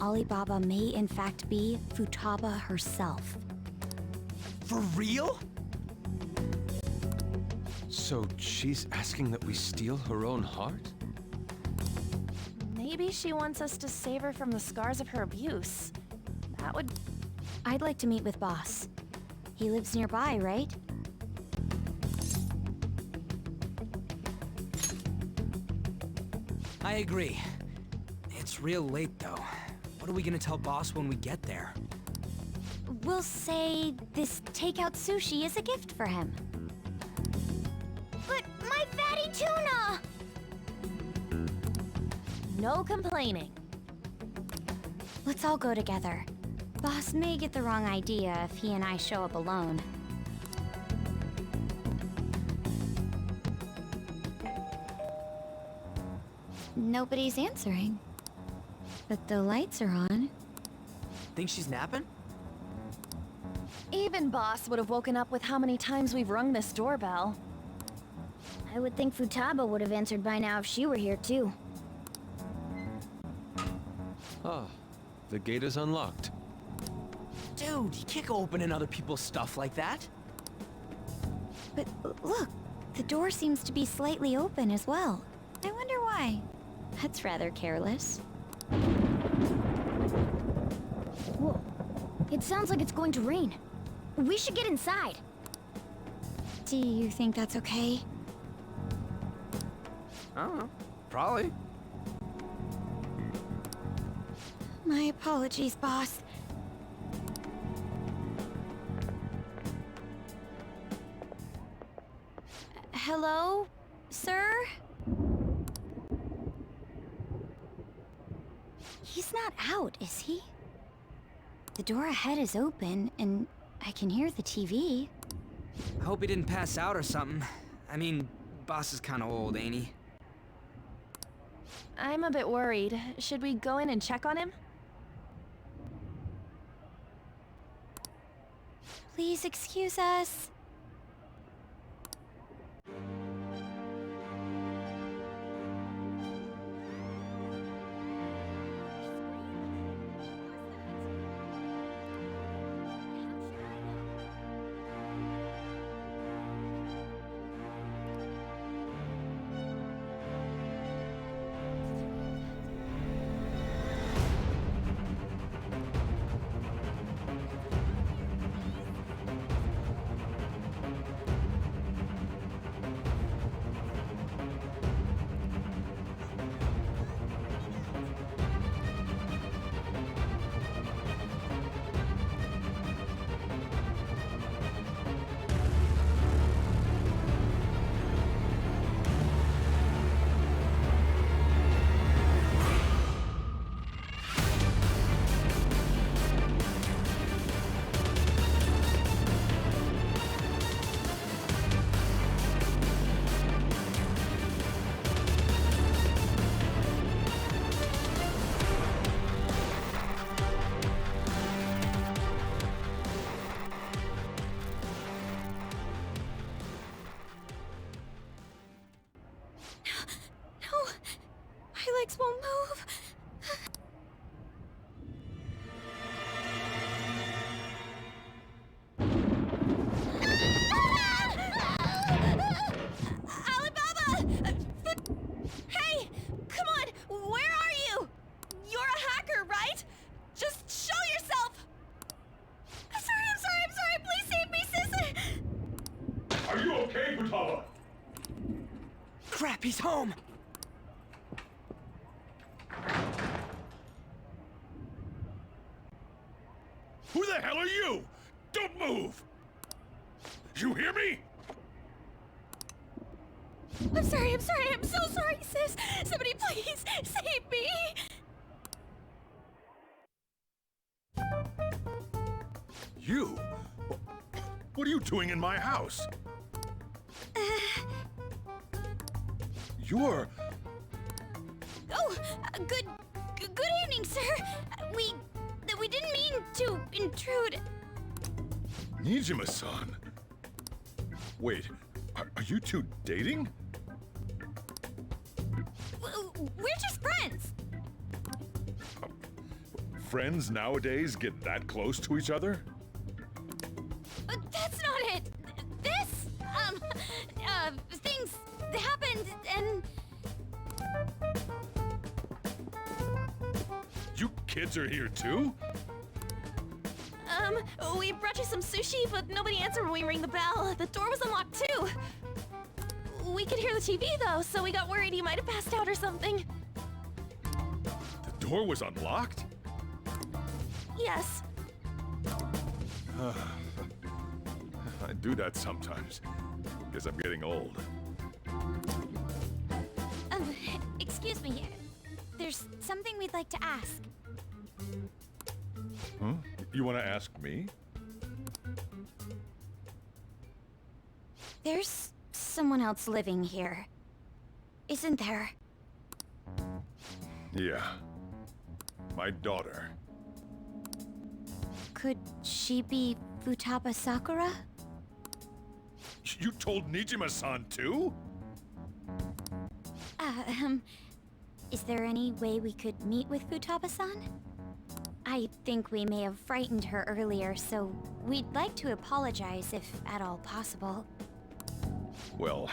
Alibaba may in fact be Futaba herself. For real? So she's asking that we steal her own heart? Maybe she wants us to save her from the scars of her abuse. That would... I'd like to meet with Boss. He lives nearby, right? I agree. It's real late, though. What are we gonna tell Boss when we get there? We'll say this takeout sushi is a gift for him. But my fatty tuna! No complaining. Let's all go together. Boss may get the wrong idea if he and I show up alone. Nobody's answering. But the lights are on. Think she's napping? Even Boss would have woken up with how many times we've rung this doorbell. I would think Futaba would have answered by now if she were here too. Ah, The gate is unlocked. Dude, you can't go opening other people's stuff like that. But look, the door seems to be slightly open as well. I wonder why. That's rather careless. Whoa. It sounds like it's going to rain. We should get inside. Do you think that's okay? I don't know. Probably. My apologies, boss. Hello, sir? He's not out, is he? The door ahead is open, and I can hear the TV. I hope he didn't pass out or something. I mean, boss is kinda old, ain't he? I'm a bit worried. Should we go in and check on him? Please excuse us. My legs won't move. Alibaba! Hey! Come on! Where are you? You're a hacker, right? Just show yourself! I'm sorry! Please save me, sis! Are you okay, Futaba? Crap, he's home! Who the hell are you? Don't move! You hear me? I'm sorry, I'm so sorry, sis! Somebody please save me! You? What are you doing in my house? You're... Oh, good evening, sir. We didn't mean to intrude. Nijima-san. Wait, are you two dating? We're just friends. Friends nowadays get that close to each other? But that's not it. This, things happened and... You kids are here too? We brought you some sushi, but nobody answered when we rang the bell. The door was unlocked too. We could hear the TV though, so we got worried you might have passed out or something. The door was unlocked? Yes. I do that sometimes. Guess I'm getting old. Excuse me. There's something we'd like to ask. Huh? You want to ask me? There's someone else living here, isn't there? Yeah. My daughter. Could she be Futaba Sakura? You told Nijima-san too? Is there any way we could meet with Futaba-san? I think we may have frightened her earlier, so we'd like to apologize if at all possible. Well,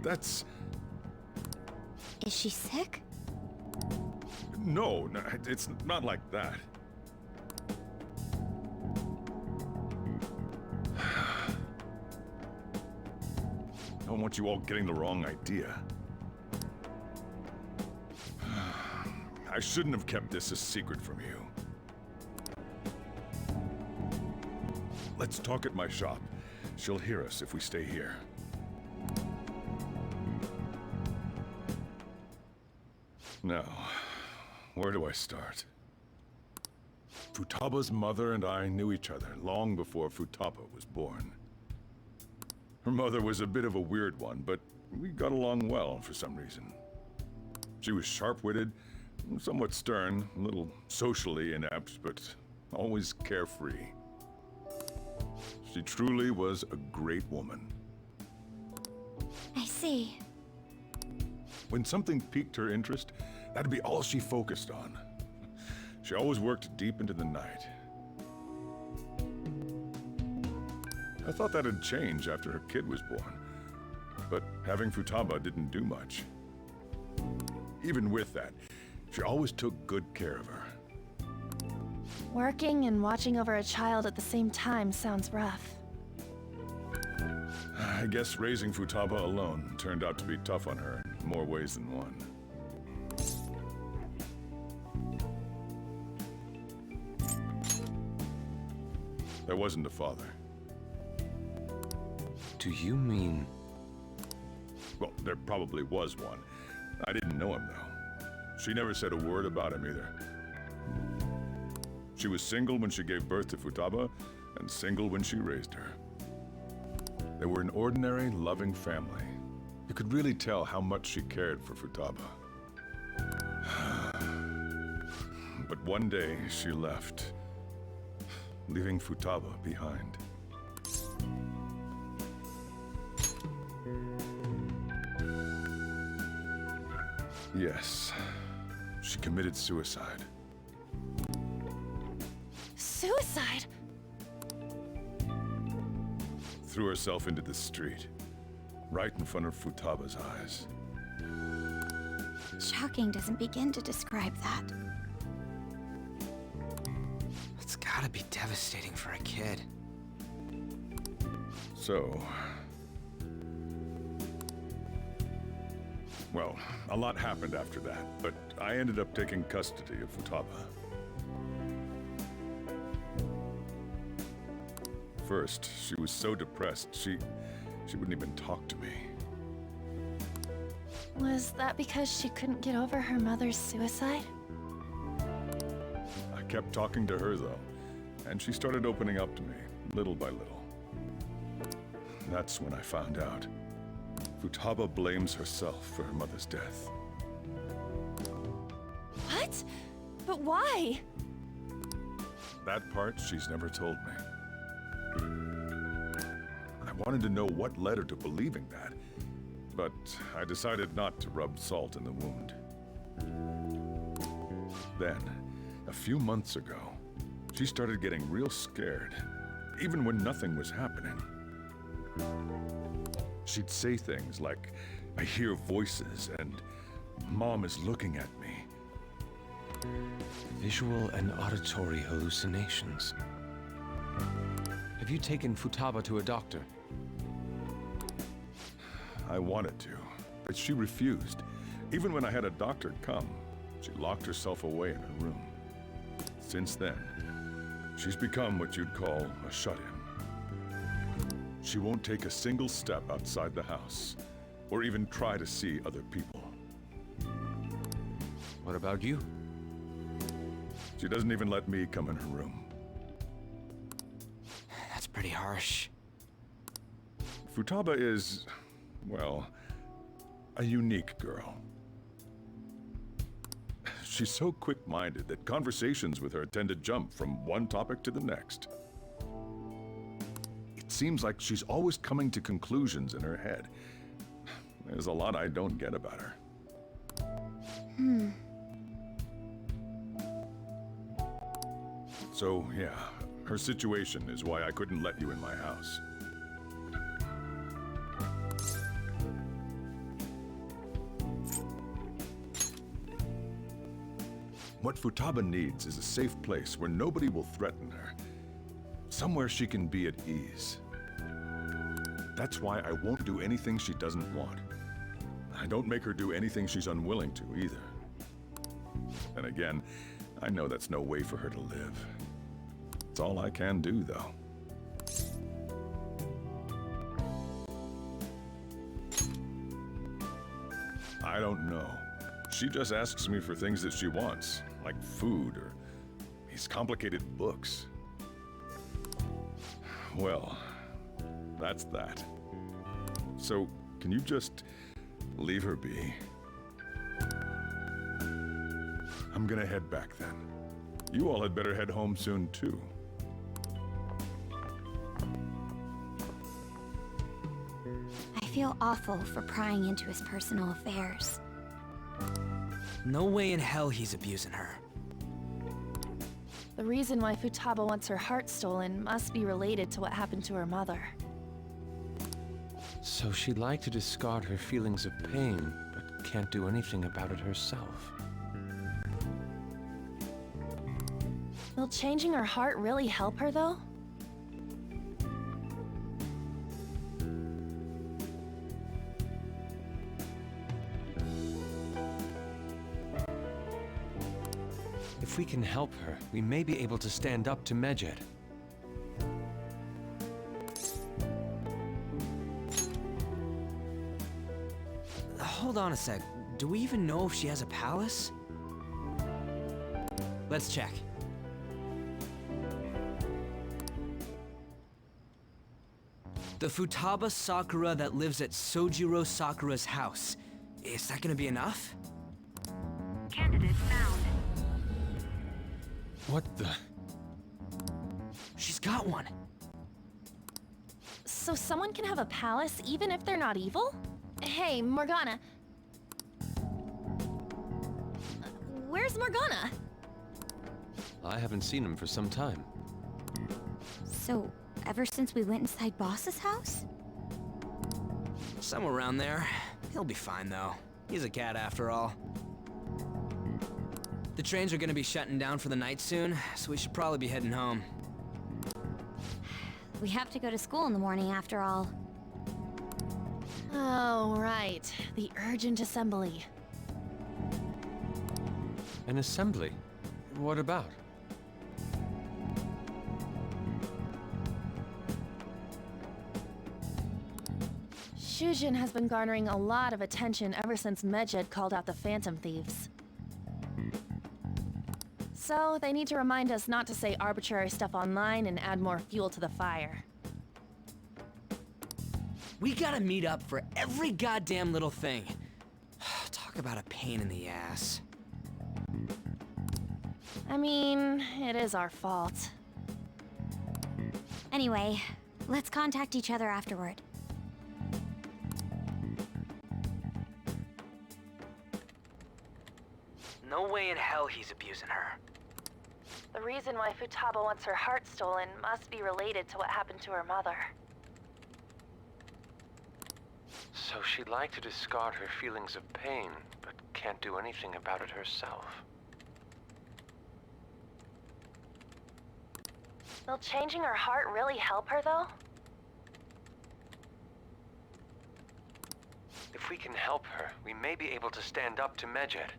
that's... Is she sick? No, it's not like that. I don't want you all getting the wrong idea. I shouldn't have kept this a secret from you. Let's talk at my shop. She'll hear us if we stay here. Now, where do I start? Futaba's mother and I knew each other long before Futaba was born. Her mother was a bit of a weird one, but we got along well for some reason. She was sharp-witted, somewhat stern, a little socially inept, but always carefree. She truly was a great woman. I see. When something piqued her interest, that'd be all she focused on. She always worked deep into the night. I thought that'd change after her kid was born, but having Futaba didn't do much. Even with that, she always took good care of her. Working and watching over a child at the same time sounds rough. I guess raising Futaba alone turned out to be tough on her in more ways than one. There wasn't a father. Do you mean... Well, there probably was one. I didn't know him, though. She never said a word about him either. She was single when she gave birth to Futaba, and single when she raised her. They were an ordinary, loving family. You could really tell how much she cared for Futaba. But one day, she left, leaving Futaba behind. Yes, she committed suicide. Suicide? Threw herself into the street, right in front of Futaba's eyes. Shocking doesn't begin to describe that. It's gotta be devastating for a kid. So... Well, a lot happened after that, but I ended up taking custody of Futaba. First, she was so depressed, she wouldn't even talk to me. Was that because she couldn't get over her mother's suicide? I kept talking to her, though, and she started opening up to me, little by little. That's when I found out. Futaba blames herself for her mother's death. What? But why? That part she's never told me. I wanted to know what led her to believing that, but I decided not to rub salt in the wound. Then, a few months ago, she started getting real scared, even when nothing was happening. She'd say things like, "I hear voices," and "Mom is looking at me." Visual and auditory hallucinations. Have you taken Futaba to a doctor? I wanted to, but she refused. Even when I had a doctor come, she locked herself away in her room. Since then, she's become what you'd call a shut-in. She won't take a single step outside the house, or even try to see other people. What about you? She doesn't even let me come in her room. That's pretty harsh. Futaba is, well, a unique girl. She's so quick-minded that conversations with her tend to jump from one topic to the next. It seems like she's always coming to conclusions in her head. There's a lot I don't get about her. So, yeah, her situation is why I couldn't let you in my house. What Futaba needs is a safe place where nobody will threaten her. Somewhere she can be at ease. That's why I won't do anything she doesn't want. I don't make her do anything she's unwilling to, either. And again, I know that's no way for her to live. It's all I can do, though. I don't know. She just asks me for things that she wants, like food or these complicated books. Well, that's that. So, can you just leave her be? I'm gonna head back then. You all had better head home soon, too. I feel awful for prying into his personal affairs. No way in hell he's abusing her. The reason why Futaba wants her heart stolen must be related to what happened to her mother. So she'd like to discard her feelings of pain, but can't do anything about it herself. Will changing her heart really help her, though? If we can help her, we may be able to stand up to Medjed. Hold on a sec. Do we even know if she has a palace? Let's check. The Futaba Sakura that lives at Sojiro Sakura's house. Is that gonna be enough? Candidate found. What the? She's got one. So someone can have a palace even if they're not evil? Hey, Morgana. Where's Morgana? I haven't seen him for some time. So, ever since we went inside Boss's house? Somewhere around there. He'll be fine, though. He's a cat after all. The trains are gonna be shutting down for the night soon, so we should probably be heading home. We have to go to school in the morning after all. Oh, right. The urgent assembly. An assembly? What about? Shujin has been garnering a lot of attention ever since Medjed called out the Phantom Thieves. So, they need to remind us not to say arbitrary stuff online and add more fuel to the fire. We gotta meet up for every goddamn little thing. Talk about a pain in the ass. I mean, it is our fault. Anyway, let's contact each other afterward. No way in hell he's abusing her. The reason why Futaba wants her heart stolen must be related to what happened to her mother. So she'd like to discard her feelings of pain, but can't do anything about it herself. Will changing her heart really help her, though? If we can help her, we may be able to stand up to Medjed.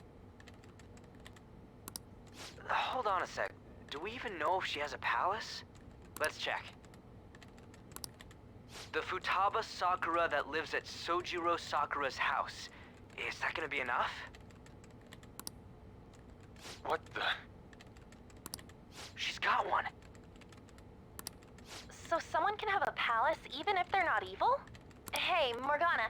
Hold on a sec. Do we even know if she has a palace? Let's check. The Futaba Sakura that lives at Sojiro Sakura's house. Is that gonna be enough? What the? She's got one. So someone can have a palace even if they're not evil? Hey, Morgana.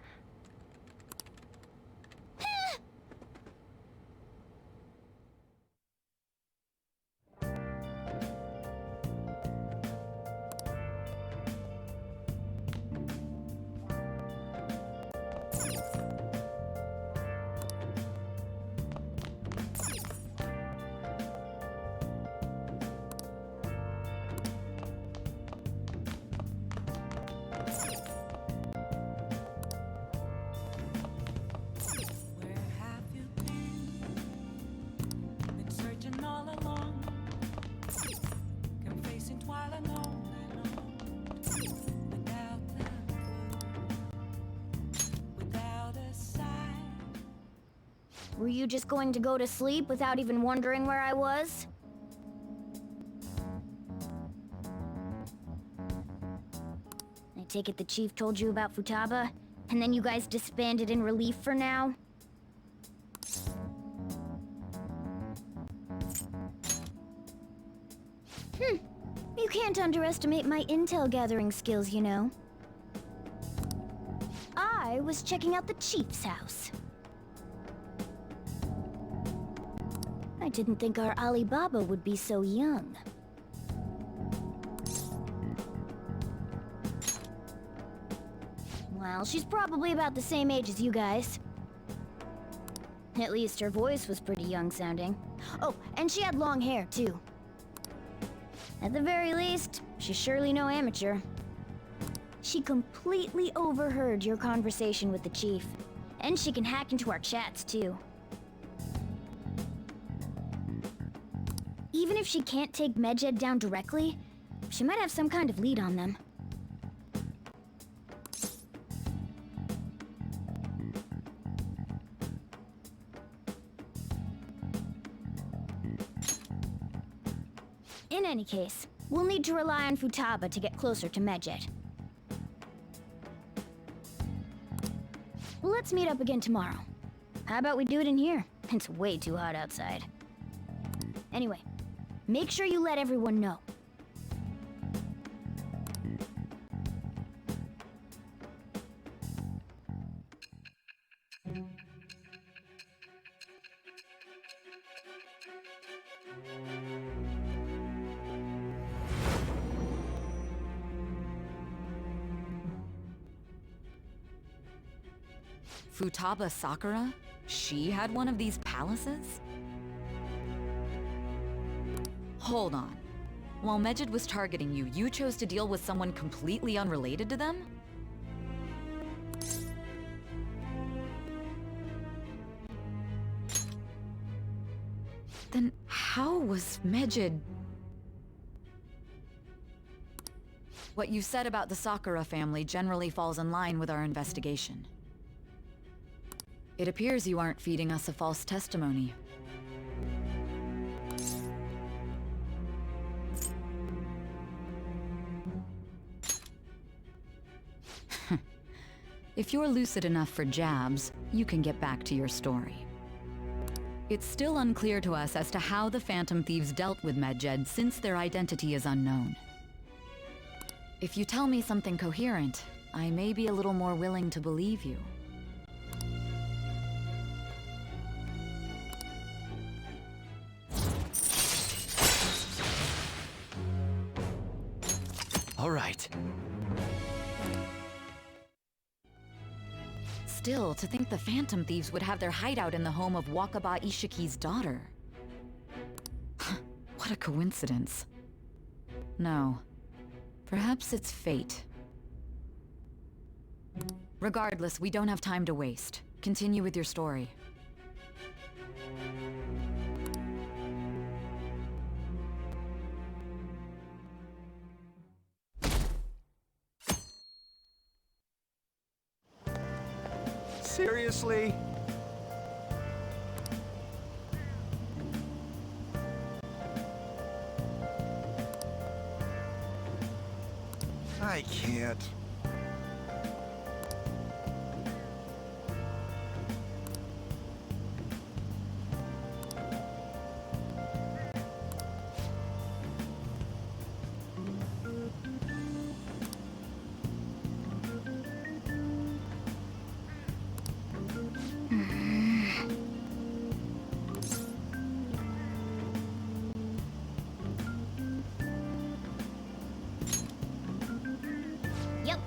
Were you just going to go to sleep without even wondering where I was? I take it the chief told you about Futaba, and then you guys disbanded in relief for now? You can't underestimate my intel gathering skills, you know. I was checking out the chief's house. I didn't think our Alibaba would be so young. Well, she's probably about the same age as you guys. At least her voice was pretty young sounding. Oh, and she had long hair, too. At the very least, she's surely no amateur. She completely overheard your conversation with the chief. And she can hack into our chats, too. Even if she can't take Medjed down directly, she might have some kind of lead on them. In any case, we'll need to rely on Futaba to get closer to Medjed. Let's meet up again tomorrow. How about we do it in here? It's way too hot outside. Anyway, make sure you let everyone know. Futaba Sakura? She had one of these palaces? Hold on. While Medjed was targeting you, you chose to deal with someone completely unrelated to them? Then how was Medjed... What you said about the Sakura family generally falls in line with our investigation. It appears you aren't feeding us a false testimony. If you're lucid enough for jabs, you can get back to your story. It's still unclear to us as to how the Phantom Thieves dealt with Medjed since their identity is unknown. If you tell me something coherent, I may be a little more willing to believe you. All right. Still, to think the Phantom Thieves would have their hideout in the home of Wakaba Ishiki's daughter. What a coincidence. No. Perhaps it's fate. Regardless, we don't have time to waste. Continue with your story. Seriously? I can't. Yep,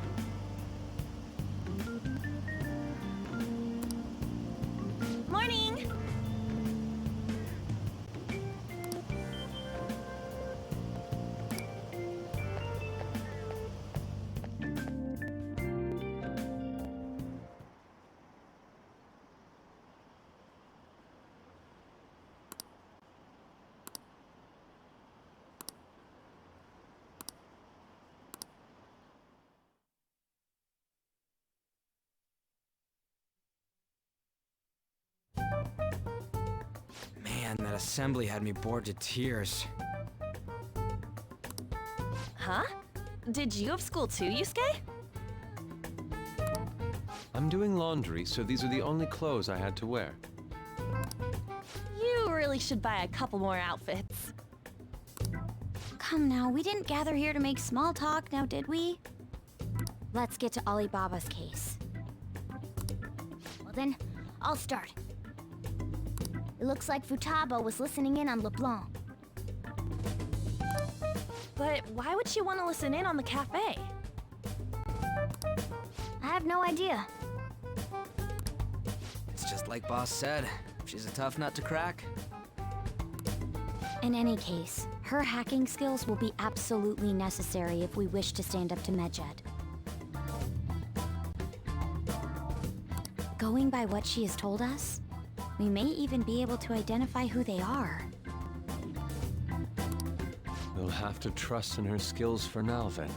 Man, that assembly had me bored to tears. Huh? Did you have school too, Yusuke? I'm doing laundry, so these are the only clothes I had to wear. You really should buy a couple more outfits. Come now, we didn't gather here to make small talk, now did we? Let's get to Alibaba's case. Well then, I'll start. It looks like Futaba was listening in on LeBlanc. But why would she want to listen in on the cafe? I have no idea. It's just like Boss said. She's a tough nut to crack. In any case, her hacking skills will be absolutely necessary if we wish to stand up to Medjed. Going by what she has told us, we may even be able to identify who they are. We'll have to trust in her skills for now, then.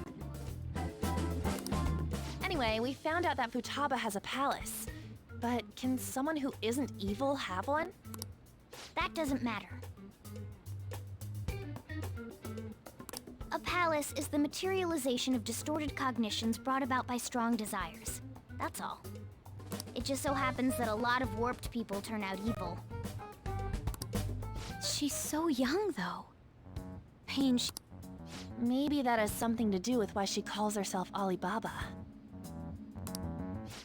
Anyway, we found out that Futaba has a palace. But can someone who isn't evil have one? That doesn't matter. A palace is the materialization of distorted cognitions brought about by strong desires. That's all. It just so happens that a lot of warped people turn out evil. She's so young, though. Pain, Maybe that has something to do with why she calls herself Alibaba.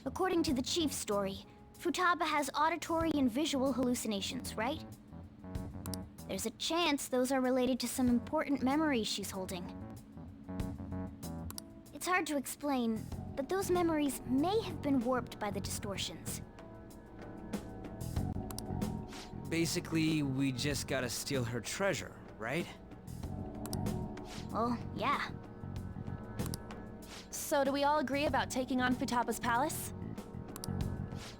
According to the chief's story, Futaba has auditory and visual hallucinations, right? There's a chance those are related to some important memories she's holding. It's hard to explain, but those memories may have been warped by the distortions. Basically, we just gotta steal her treasure, right? Well, yeah. So do we all agree about taking on Futaba's palace?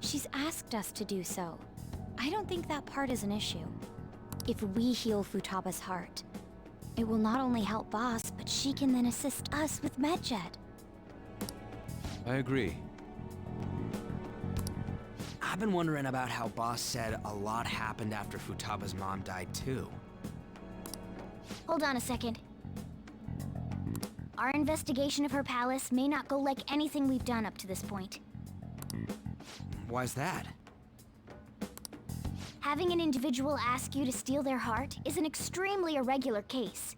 she's asked us to do so. I don't think that part is an issue. If we heal Futaba's heart, it will not only help Boss, but she can then assist us with Medjed. I agree. I've been wondering about how Boss said a lot happened after Futaba's mom died too. Hold on a second. Our investigation of her palace may not go like anything we've done up to this point. Why's that? Having an individual ask you to steal their heart is an extremely irregular case.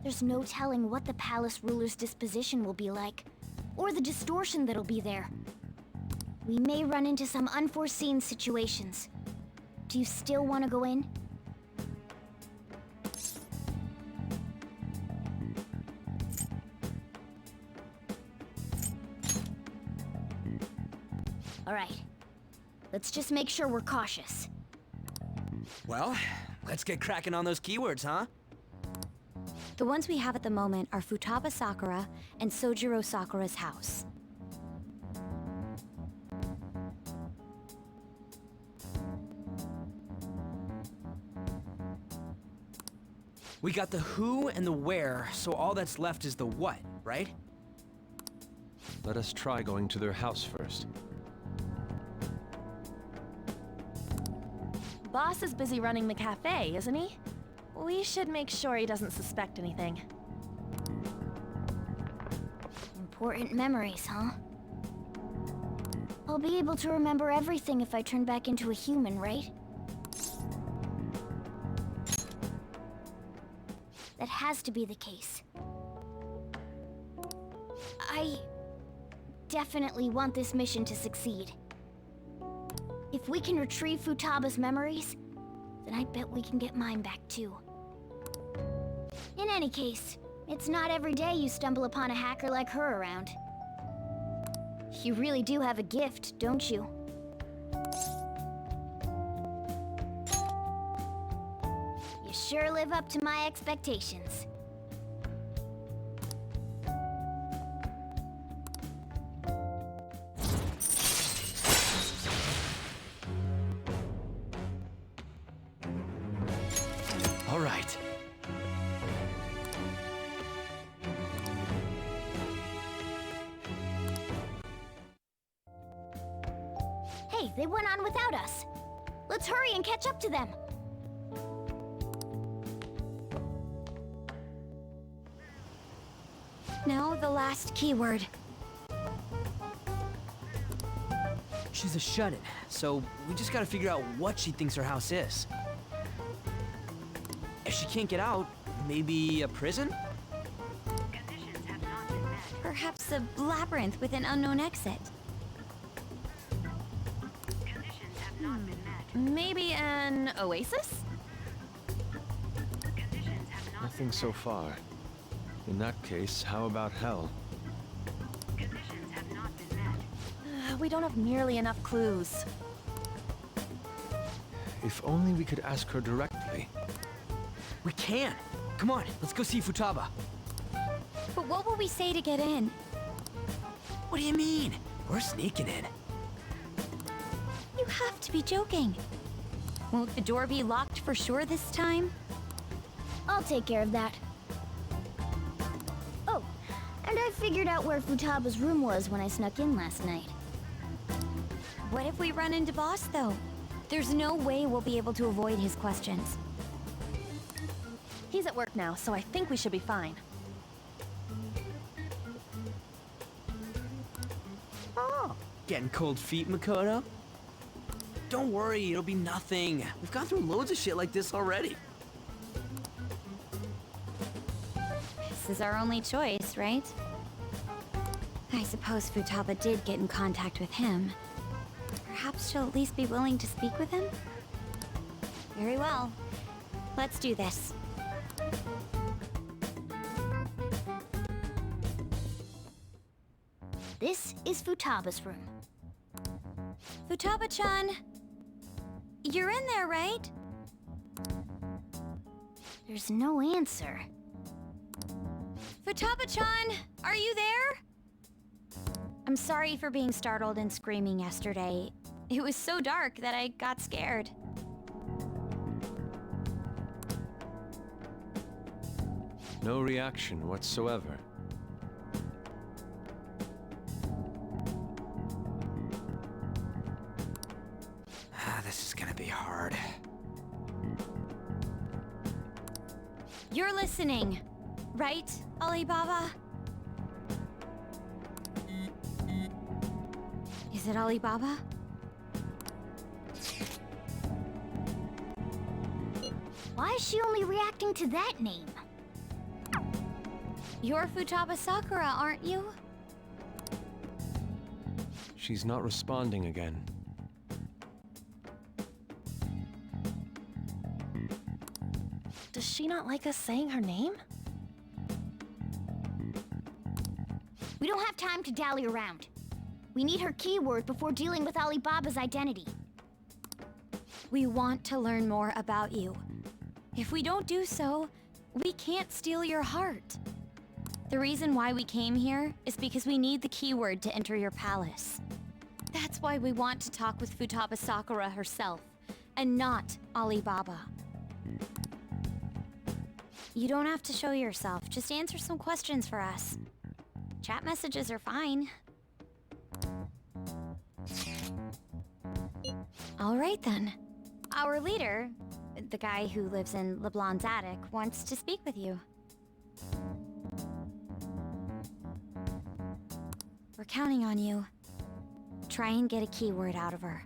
There's no telling what the palace ruler's disposition will be like, or the distortion that'll be there. We may run into some unforeseen situations. Do you still want to go in? All right. Let's just make sure we're cautious. Well, let's get cracking on those keywords, huh? The ones we have at the moment are Futaba Sakura and Sojiro Sakura's house. We got the who and the where, so all that's left is the what, right? Let us try going to their house first. Boss is busy running the cafe, isn't he? We should make sure he doesn't suspect anything. Important memories, huh? I'll be able to remember everything if I turn back into a human, right? That has to be the case. I definitely want this mission to succeed. If we can retrieve Futaba's memories, then I bet we can get mine back too. In any case, it's not every day you stumble upon a hacker like her around. You really do have a gift, don't you? You sure live up to my expectations. All right. Hey, they went on without us. Let's hurry and catch up to them. Now the last keyword. She's a shut-in, so we just gotta figure out what she thinks her house is. If she can't get out, maybe a prison? Perhaps a labyrinth with an unknown exit. Maybe an oasis? Nothing so far. In that case, how about hell? We don't have nearly enough clues. If only we could ask her directly. We can! Come on, let's go see Futaba. But what will we say to get in? What do you mean? We're sneaking in. You have to be joking. Won't the door be locked for sure this time? I'll take care of that. Oh, and I figured out where Futaba's room was when I snuck in last night. What if we run into Boss, though? There's no way we'll be able to avoid his questions. He's at work now, so I think we should be fine. Oh, getting cold feet, Makoto? Don't worry, it'll be nothing. We've gone through loads of shit like this already. This is our only choice, right? I suppose Futaba did get in contact with him. Perhaps she'll at least be willing to speak with him? Very well. Let's do this. This is Futaba's room. Futaba-chan! You're in there, right? There's no answer. Futaba-chan! Are you there? I'm sorry for being startled and screaming yesterday. It was so dark that I got scared. No reaction whatsoever. This is gonna be hard. You're listening, right, Alibaba? Is it Alibaba? Why is she only reacting to that name? You're Futaba Sakura, aren't you? She's not responding again. Does she not like us saying her name? We don't have time to dally around. We need her keyword before dealing with Alibaba's identity. We want to learn more about you. If we don't do so, we can't steal your heart. The reason why we came here is because we need the keyword to enter your palace. That's why we want to talk with Futaba Sakura herself, and not Alibaba. You don't have to show yourself, just answer some questions for us. Chat messages are fine. All right then. Our leader, the guy who lives in LeBlanc's attic, wants to speak with you. We're counting on you. Try and get a keyword out of her.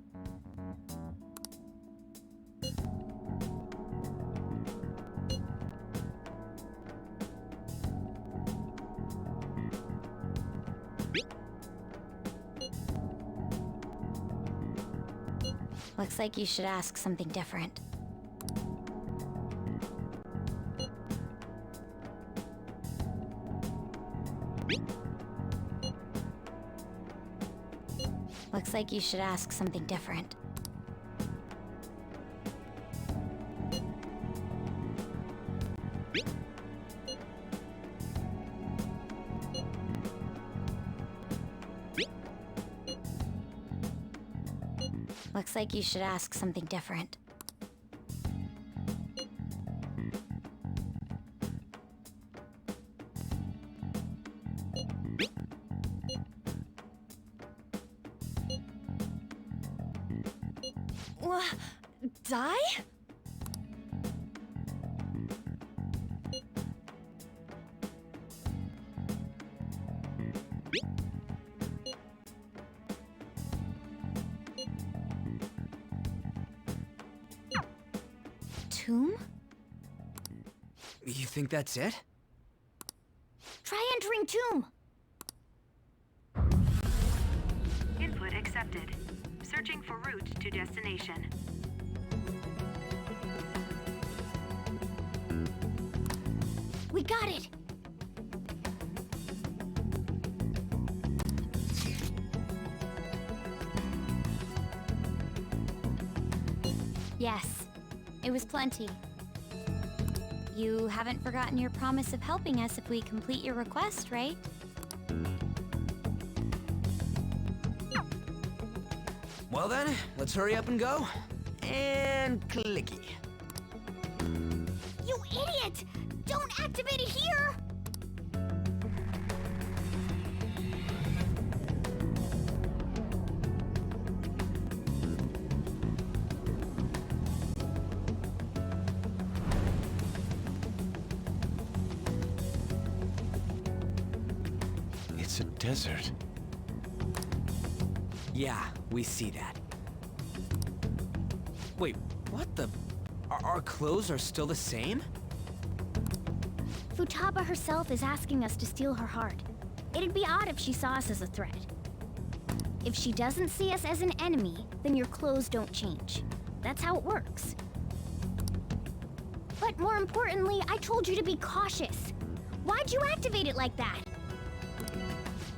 Looks like you should ask something different. Looks like you should ask something different. Looks like you should ask something different. die? Tomb? You think that's it? Try entering tomb. Input accepted. Searching for route to destination. We got it. Yes, it was plenty. You haven't forgotten your promise of helping us if we complete your request, right? Well then, let's hurry up and go. And clicky. You idiot! Don't activate it here! It's a desert. Yeah, we see that. Wait, what the? Our clothes are still the same? Futaba herself is asking us to steal her heart. It'd be odd if she saw us as a threat. If she doesn't see us as an enemy, then your clothes don't change. That's how it works. But more importantly, I told you to be cautious. Why'd you activate it like that?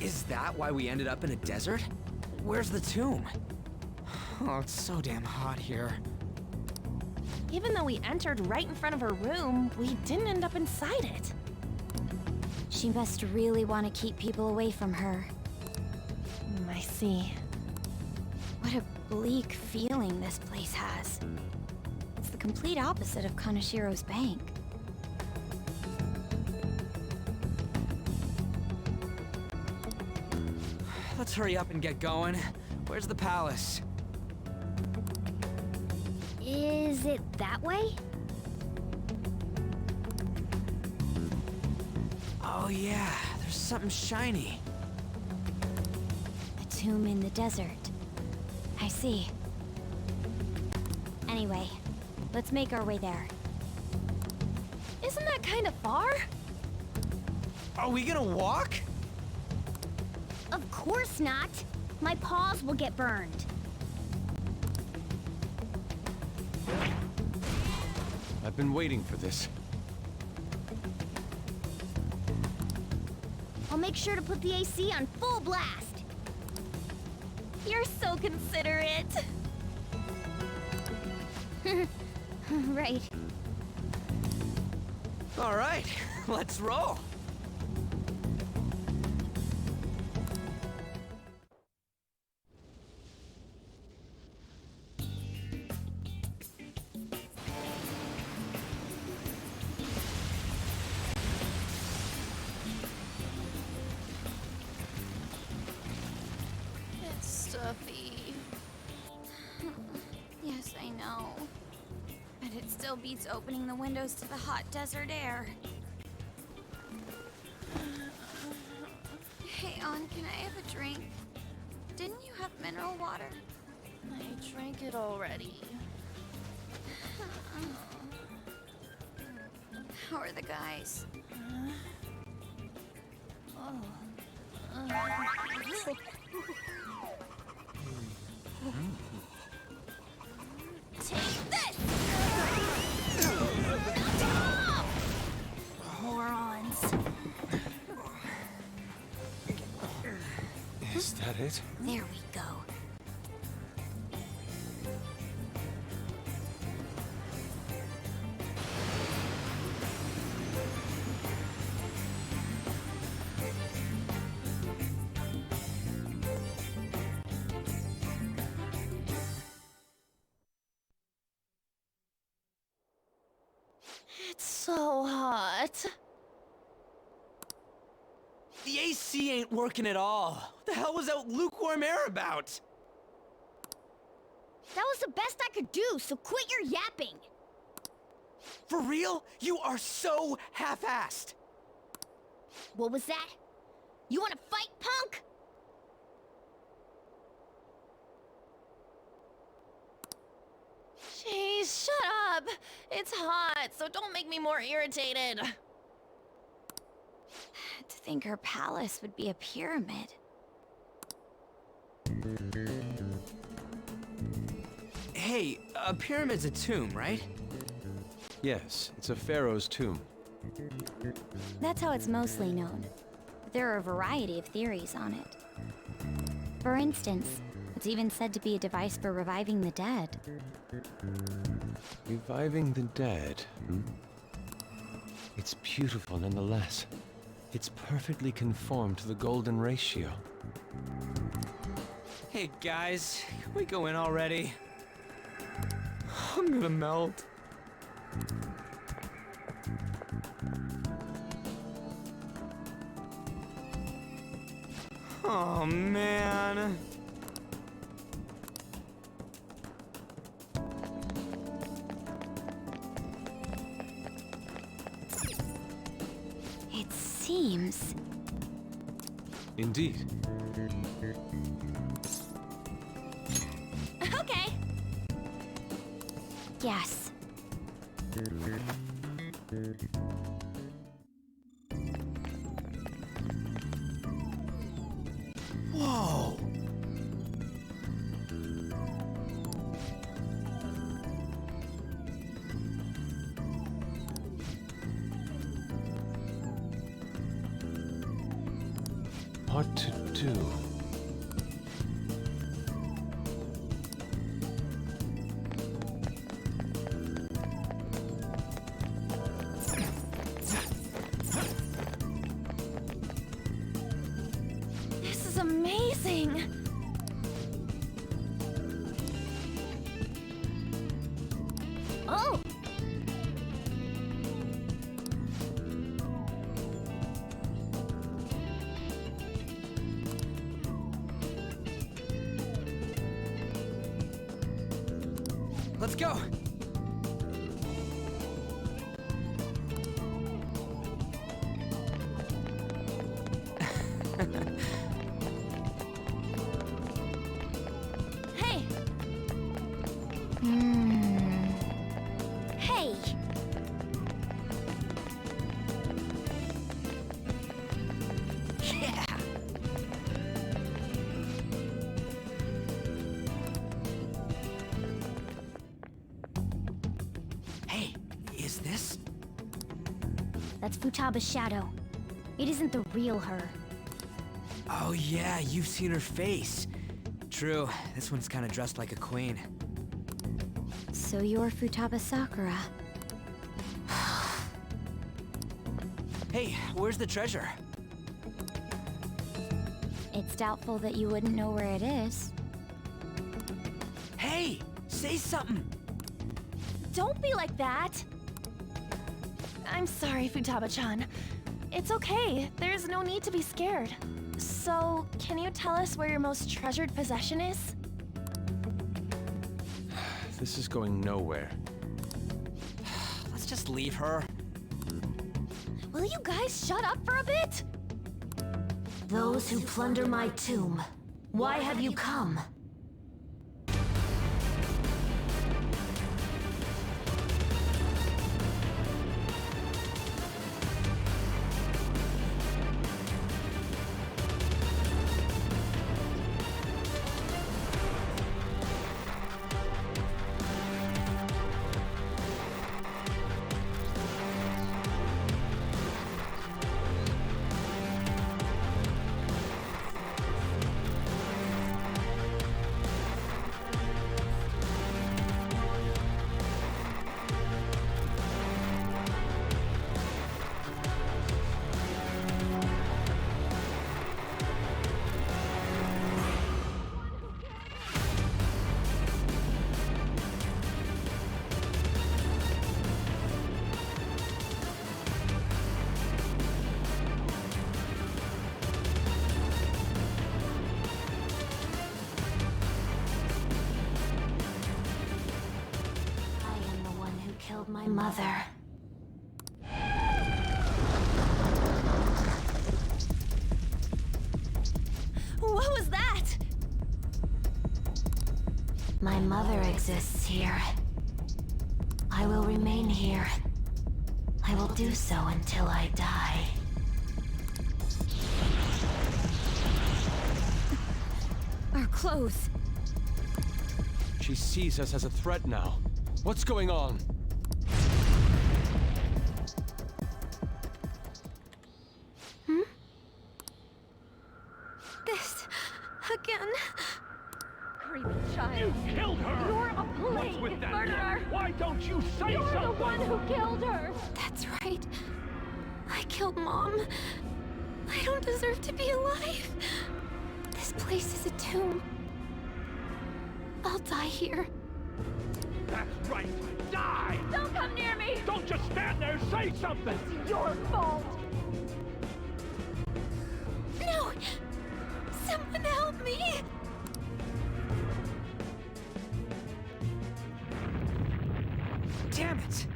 Is that why we ended up in a desert? Where's the tomb? Oh, it's so damn hot here. Even though we entered right in front of her room, we didn't end up inside it. She must really want to keep people away from her. I see. What a bleak feeling this place has. It's the complete opposite of Kanashiro's bank. Let's hurry up and get going. Where's the palace? Is it that way? Oh yeah, there's something shiny. A tomb in the desert. I see. Anyway, let's make our way there. Isn't that kind of far? Are we gonna walk? Of course not. My paws will get burned. I've been waiting for this. I'll make sure to put the AC on full blast. You're so considerate. Right. All right, let's roll. It's stuffy. Yes, I know. But it still beats opening the windows to the hot desert air. Hey, On, can I have a drink? Didn't you have mineral water? I drank it already. How are the guys? Take this! Morons. Is that it? There we go. It's so hot. The AC ain't working at all. What the hell was that lukewarm air about? That was the best I could do, so quit your yapping. For real? You are so half-assed. What was that? You wanna fight, punk? Jeez, shut up. It's hot, so don't make me more irritated. To think her palace would be a pyramid. Hey, a pyramid's a tomb, right? Yes, it's a pharaoh's tomb. That's how it's mostly known. There are a variety of theories on it. For instance, it's even said to be a device for reviving the dead. Reviving the dead, hmm? It's beautiful nonetheless. It's perfectly conformed to the golden ratio. Hey guys, can we go in already? I'm gonna melt. Oh man. It seems... Indeed. Okay. Yes. Whoa! What to do? This is amazing. Oh! Let's go. Hey, Hey! Yeah! Hey, is this? That's Futaba's shadow. It isn't the real her. Oh yeah, you've seen her face. True, this one's kinda dressed like a queen. So you're Futaba Sakura. Hey, where's the treasure? It's doubtful that you wouldn't know where it is. Hey! Say something! don't be like that. I'm sorry, Futaba-chan. It's okay. There's no need to be scared. So, can you tell us where your most treasured possession is? This is going nowhere. Let's just leave her. Will you guys shut up for a bit? Those who plunder my tomb, why have you come? mother. What was that? My mother exists here. I will remain here. I will do so until I die. Our clothes. She sees us as a threat now. What's going on? This again. Creepy child. You killed her! You're a What's with that? murderer! Why don't you say You're something? the one who killed her! That's right. I killed Mom. I don't deserve to be alive. This place is a tomb. I'll die here. That's right. Die! Don't come near me! Don't just stand there. Say something. It's your fault! No! Someone help me! Damn it!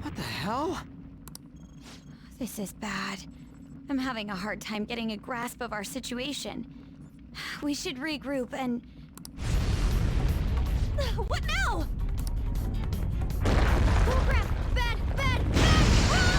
What the hell? This is bad. I'm having a hard time getting a grasp of our situation. We should regroup and... What now? Oh crap! Bad! Bad! Bad! Run!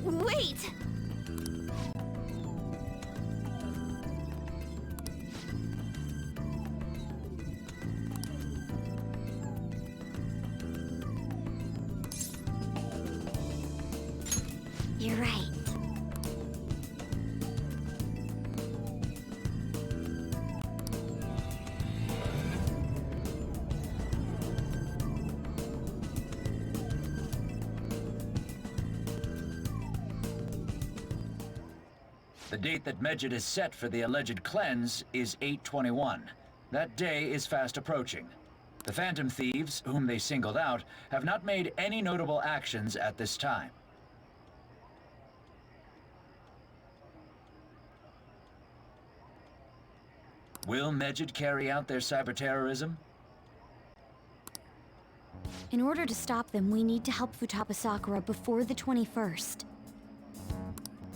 Wait! You're right. The date that Medjed has set for the alleged cleanse is 8/21. That day is fast approaching. The Phantom Thieves, whom they singled out, have not made any notable actions at this time. Will Medjed carry out their cyber terrorism? In order to stop them, we need to help Futaba Sakura before the 21st.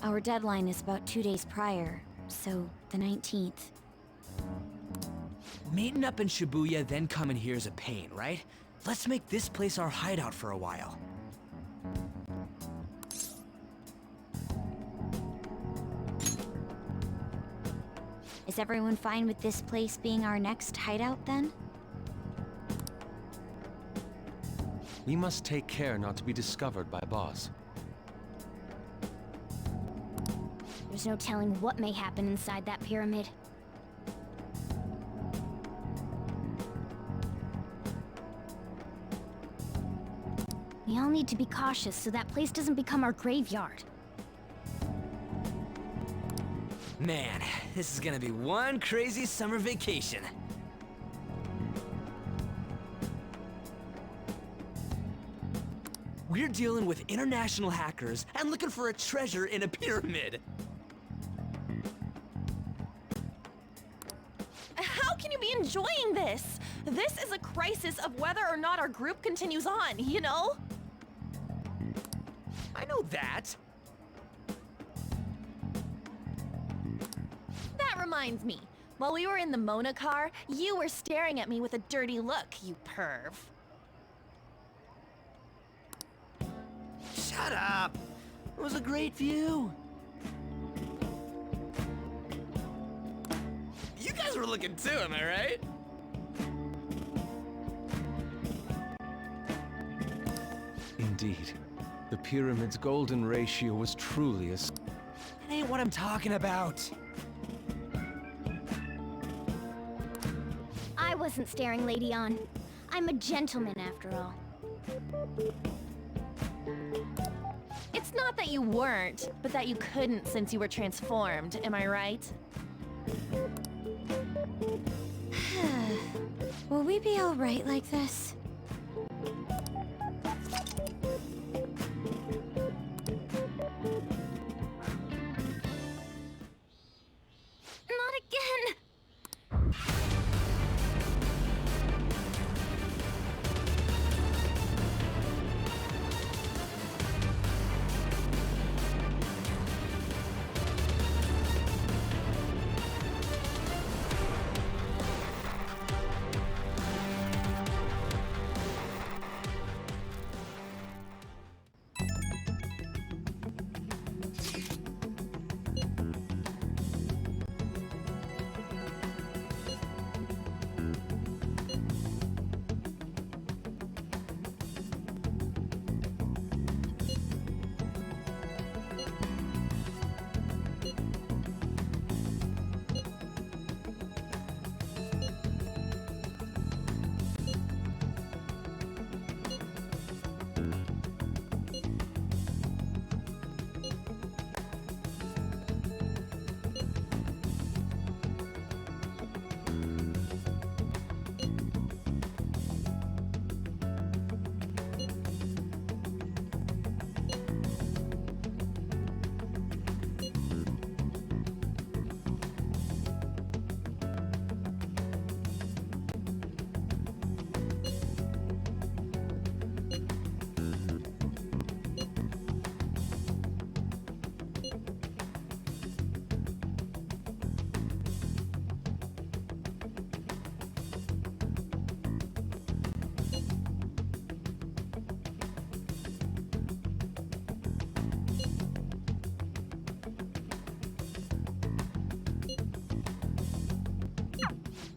Our deadline is about 2 days prior, so the 19th. Meeting up in Shibuya, then coming here is a pain, right? Let's make this place our hideout for a while. Is everyone fine with this place being our next hideout then? We must take care not to be discovered by Boss. There's no telling what may happen inside that pyramid. We all need to be cautious so that place doesn't become our graveyard. Man, this is gonna be one crazy summer vacation. We're dealing with international hackers and looking for a treasure in a pyramid. How can you be enjoying this? This is a crisis of whether or not our group continues on, you know? I know that. That reminds me. While we were in the Mona car, you were staring at me with a dirty look, you perv. Shut up! It was a great view. You guys were looking too, am I right? Indeed. The pyramid's golden ratio was truly a... That ain't what I'm talking about. I wasn't staring Lady On. I'm a gentleman after all. It's not that you weren't, but that you couldn't since you were transformed, am I right? Will we be alright like this? Not again!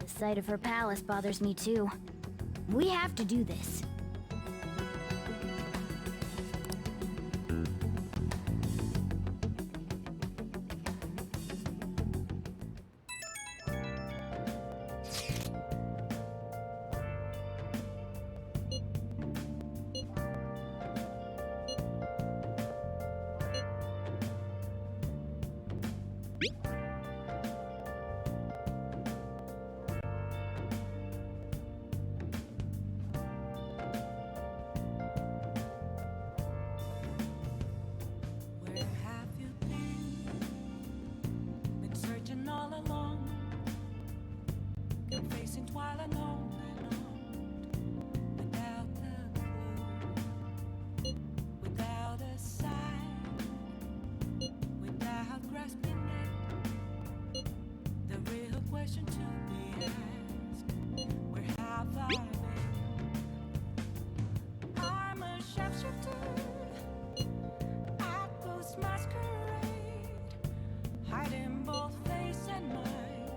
The sight of her palace bothers me too. We have to do this. Where have you been? Been searching all along, confessing while alone without a clue, without a sign, without grasping it. The real question to be asked: where have I been? I'm a sharpshooter. Masquerade, hiding both face and mind,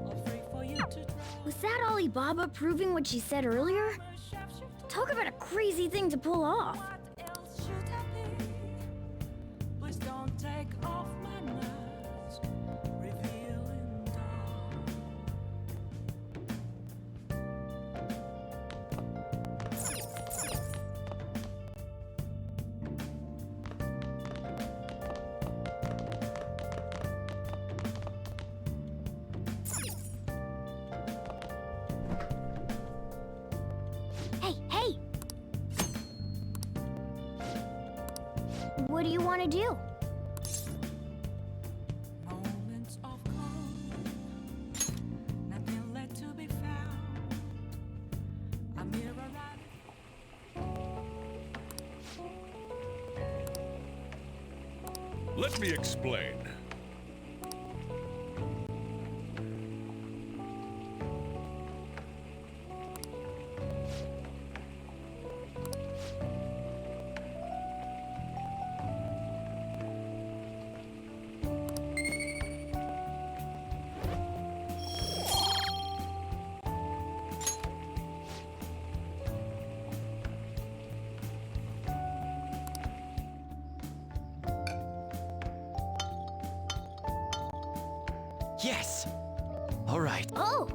all free for you to try. Was that Alibaba proving what she said earlier? Talk about a crazy thing to pull off. What else should I be? Please don't take off my mask, revealing dawn. Hey, hey! What do you want to do? Moments of calm, nothing left to be found. A mirror Let me explain. Yes! All right. Oh!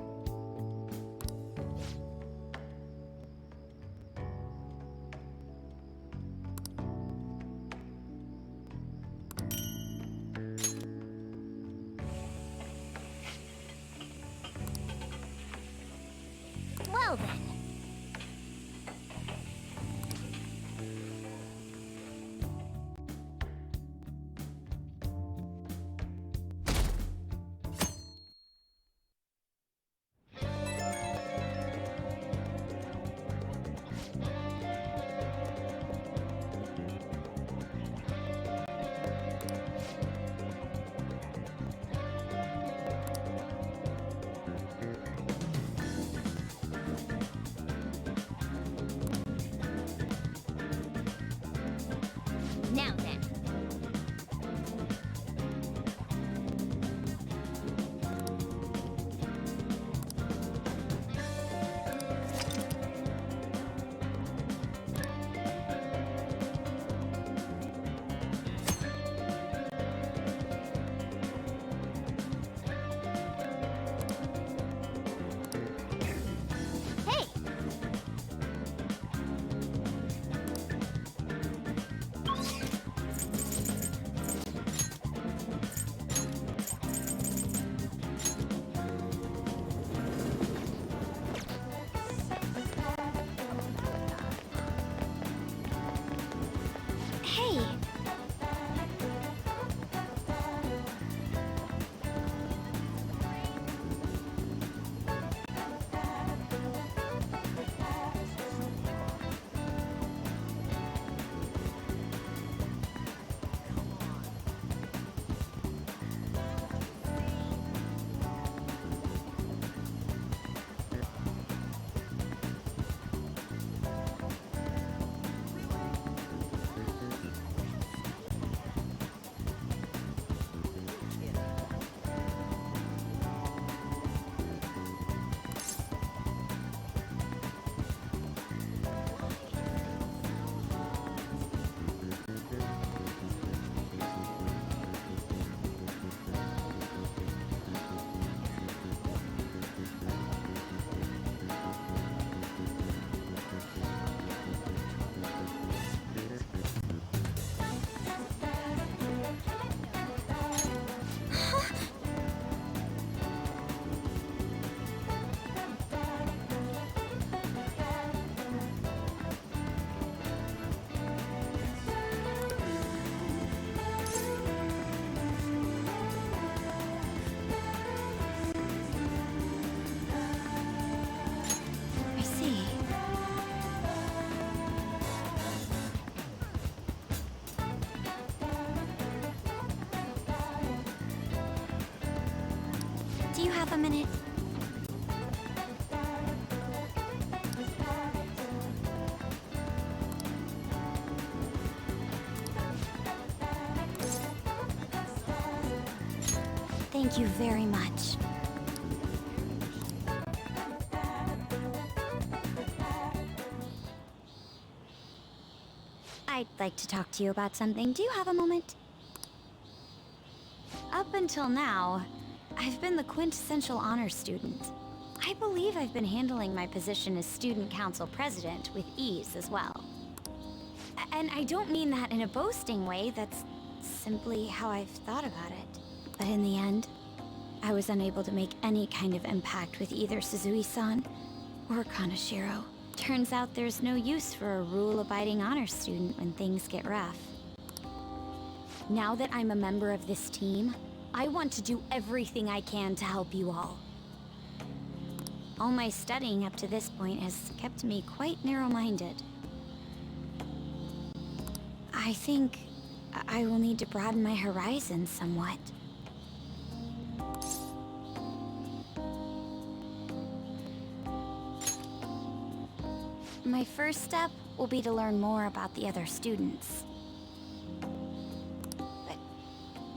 a minute? Thank you very much. I'd like to talk to you about something. Do you have a moment? Up until now, I've been the quintessential honor student. I believe I've been handling my position as student council president with ease as well. And I don't mean that in a boasting way, that's simply how I've thought about it. But in the end, I was unable to make any kind of impact with either Suzui-san or Kaneshiro. Turns out there's no use for a rule-abiding honor student when things get rough. Now that I'm a member of this team, I want to do everything I can to help you all. All my studying up to this point has kept me quite narrow-minded. I think I will need to broaden my horizons somewhat. My first step will be to learn more about the other students. But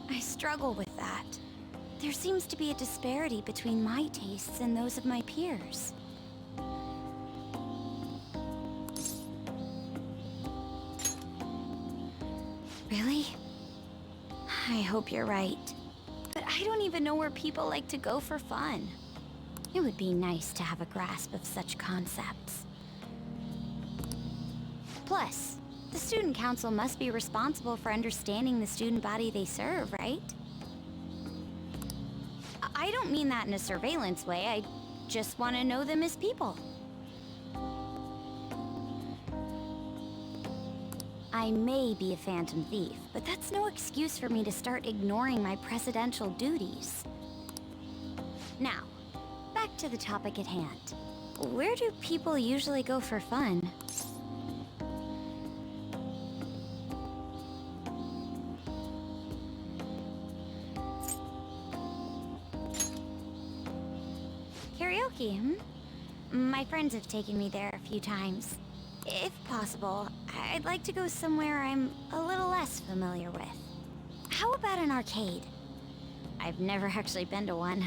I struggle with that. There seems to be a disparity between my tastes and those of my peers. Really? I hope you're right. But I don't even know where people like to go for fun. It would be nice to have a grasp of such concepts. Plus, the student council must be responsible for understanding the student body they serve, right? I don't mean that in a surveillance way, I just want to know them as people. I may be a phantom thief, but that's no excuse for me to start ignoring my presidential duties. Now, back to the topic at hand. Where do people usually go for fun? Karaoke, My friends have taken me there a few times. If possible, I'd like to go somewhere I'm a little less familiar with. How about an arcade? I've never actually been to one.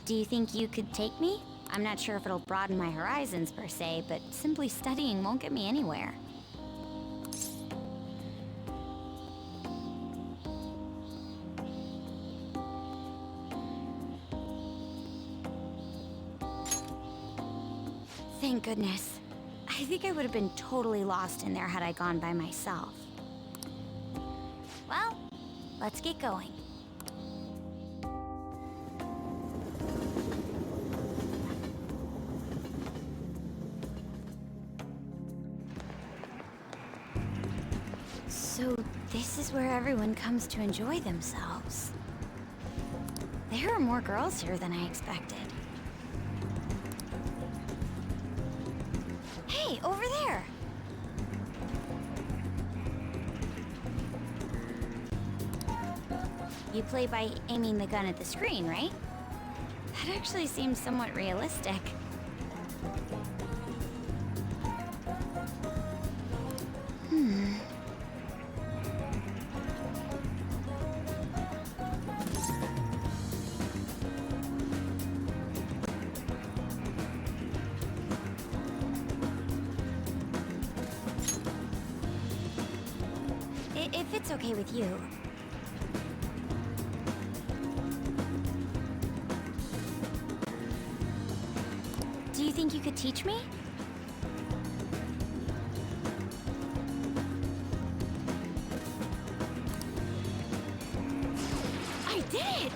Do you think you could take me? I'm not sure if it'll broaden my horizons per se, but simply studying won't get me anywhere. Thank goodness. I think I would have been totally lost in there had I gone by myself. Well, let's get going. So this is where everyone comes to enjoy themselves. There are more girls here than I expected. Hey, over there! You play by aiming the gun at the screen, right? That actually seems somewhat realistic. If it's okay with you. Do you think you could teach me? I did it!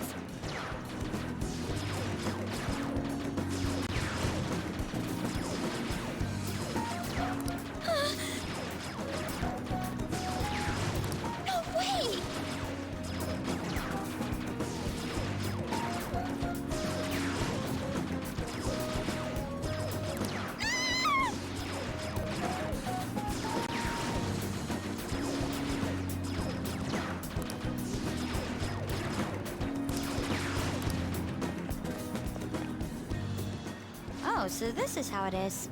so this is how it is.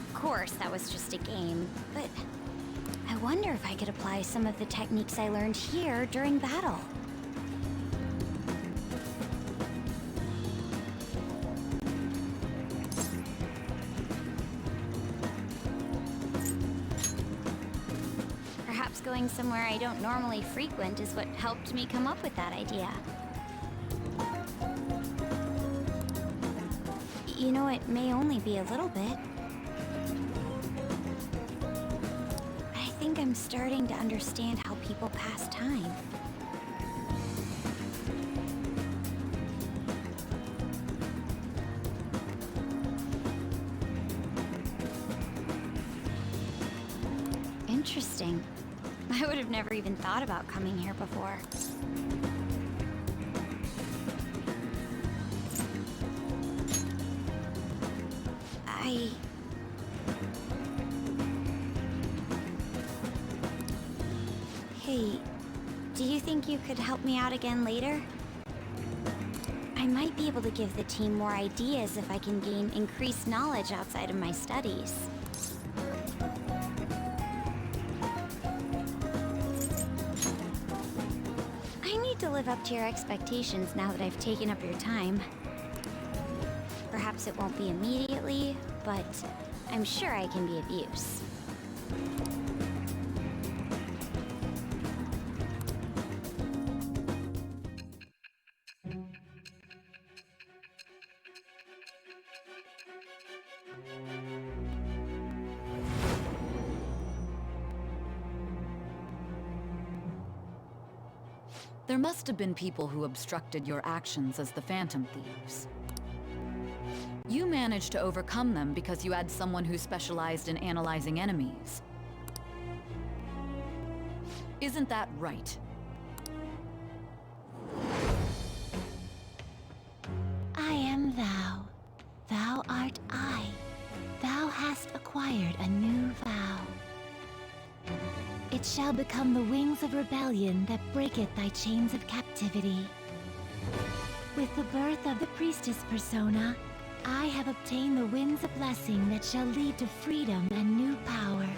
Of course, that was just a game, but I wonder if I could apply some of the techniques I learned here during battle. Perhaps going somewhere I don't normally frequent is what helped me come up with that idea. You know, it may only be a little bit. I think I'm starting to understand how people pass time. Interesting. I would have never even thought about coming here before. Hey, do you think you could help me out again later? I might be able to give the team more ideas if I can gain increased knowledge outside of my studies. I need to live up to your expectations now that I've taken up your time. Perhaps it won't be immediately, but I'm sure I can be of use. There must have been people who obstructed your actions as the Phantom Thieves. You managed to overcome them because you had someone who specialized in analyzing enemies. Isn't that right? I am thou. Thou art I. Thou hast acquired a new vow. It shall become the wings of rebellion that breaketh thy chains of captivity. With the birth of the priestess persona, I have obtained the winds of blessing that shall lead to freedom and new power.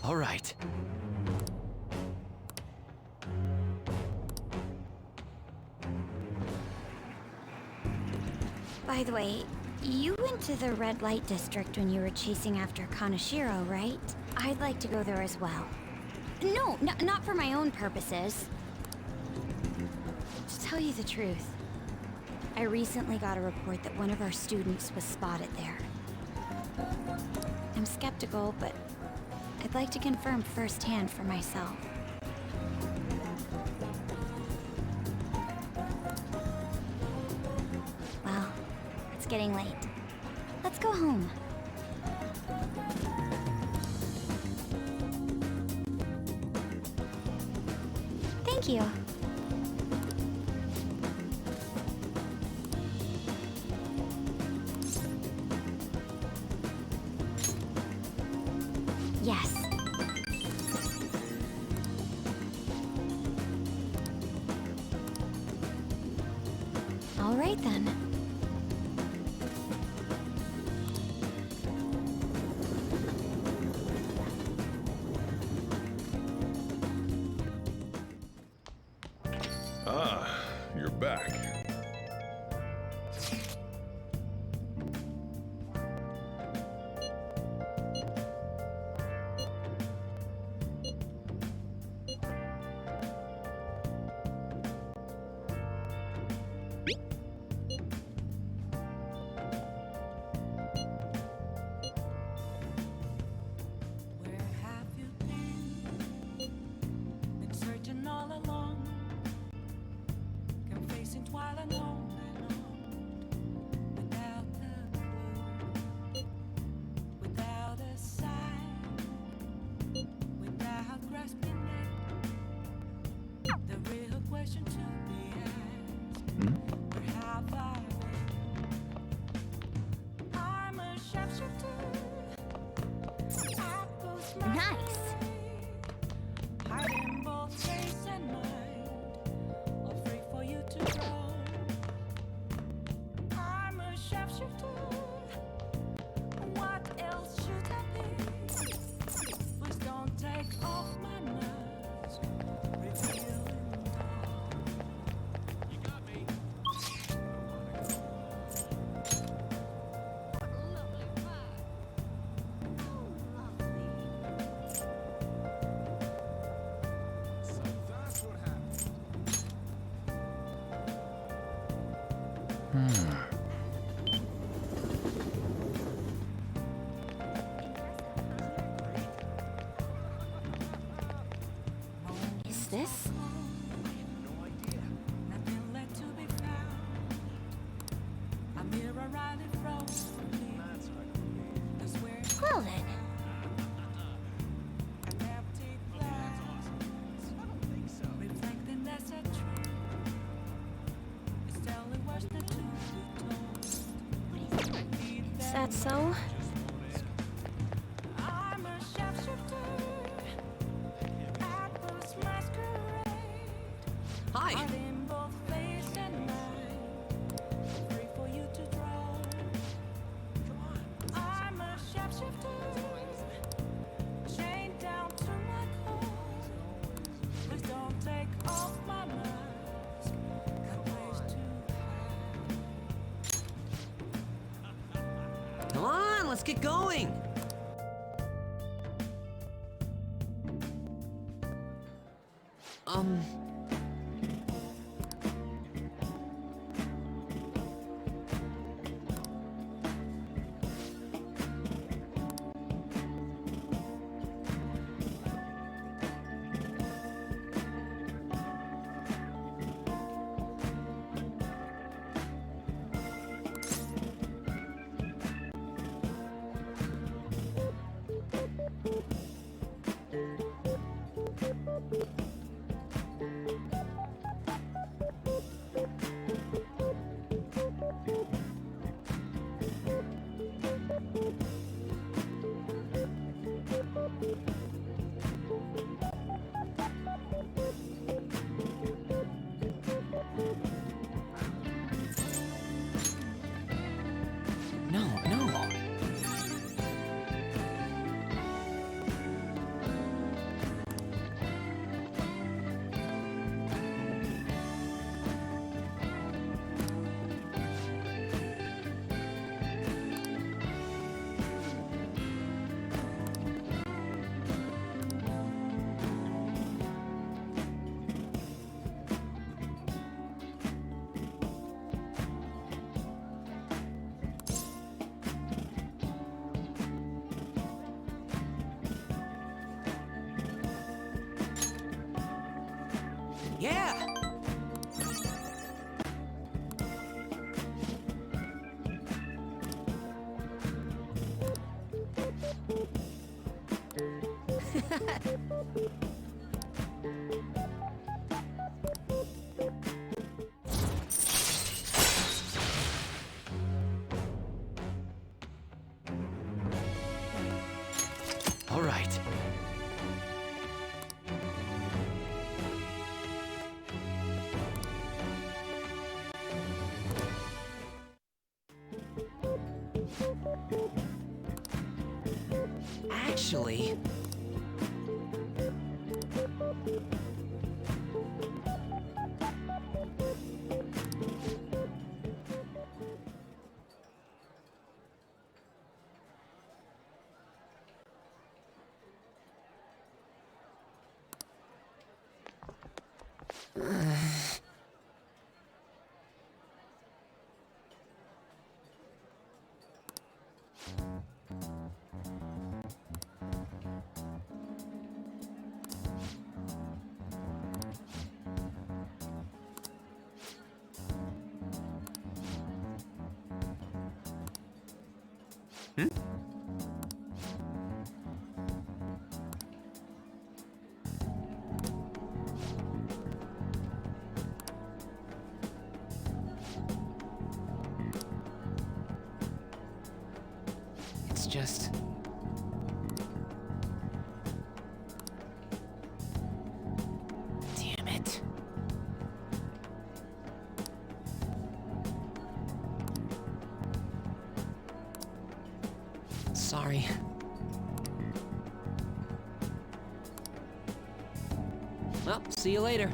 All right. By the way, you went to the red light district when you were chasing after Kaneshiro, right? I'd like to go there as well. No, not for my own purposes. To tell you the truth, I recently got a report that one of our students was spotted there. I'm skeptical, but I'd like to confirm firsthand for myself. Well, it's getting late. Let's go home. Thank you. Yes. All right then. Ah, you're back. Where have you been? Been searching all along, confessing while alone and on, without a clue, without a sign, without grasping it. The real question to be asked: where have I been? I'm a sharpshooter. Nice. this? Well then. Is that so? Hi. Come on, let's get going. No. Yeah! All right. Actually... It's just... Damn it. Sorry. Well, see you later.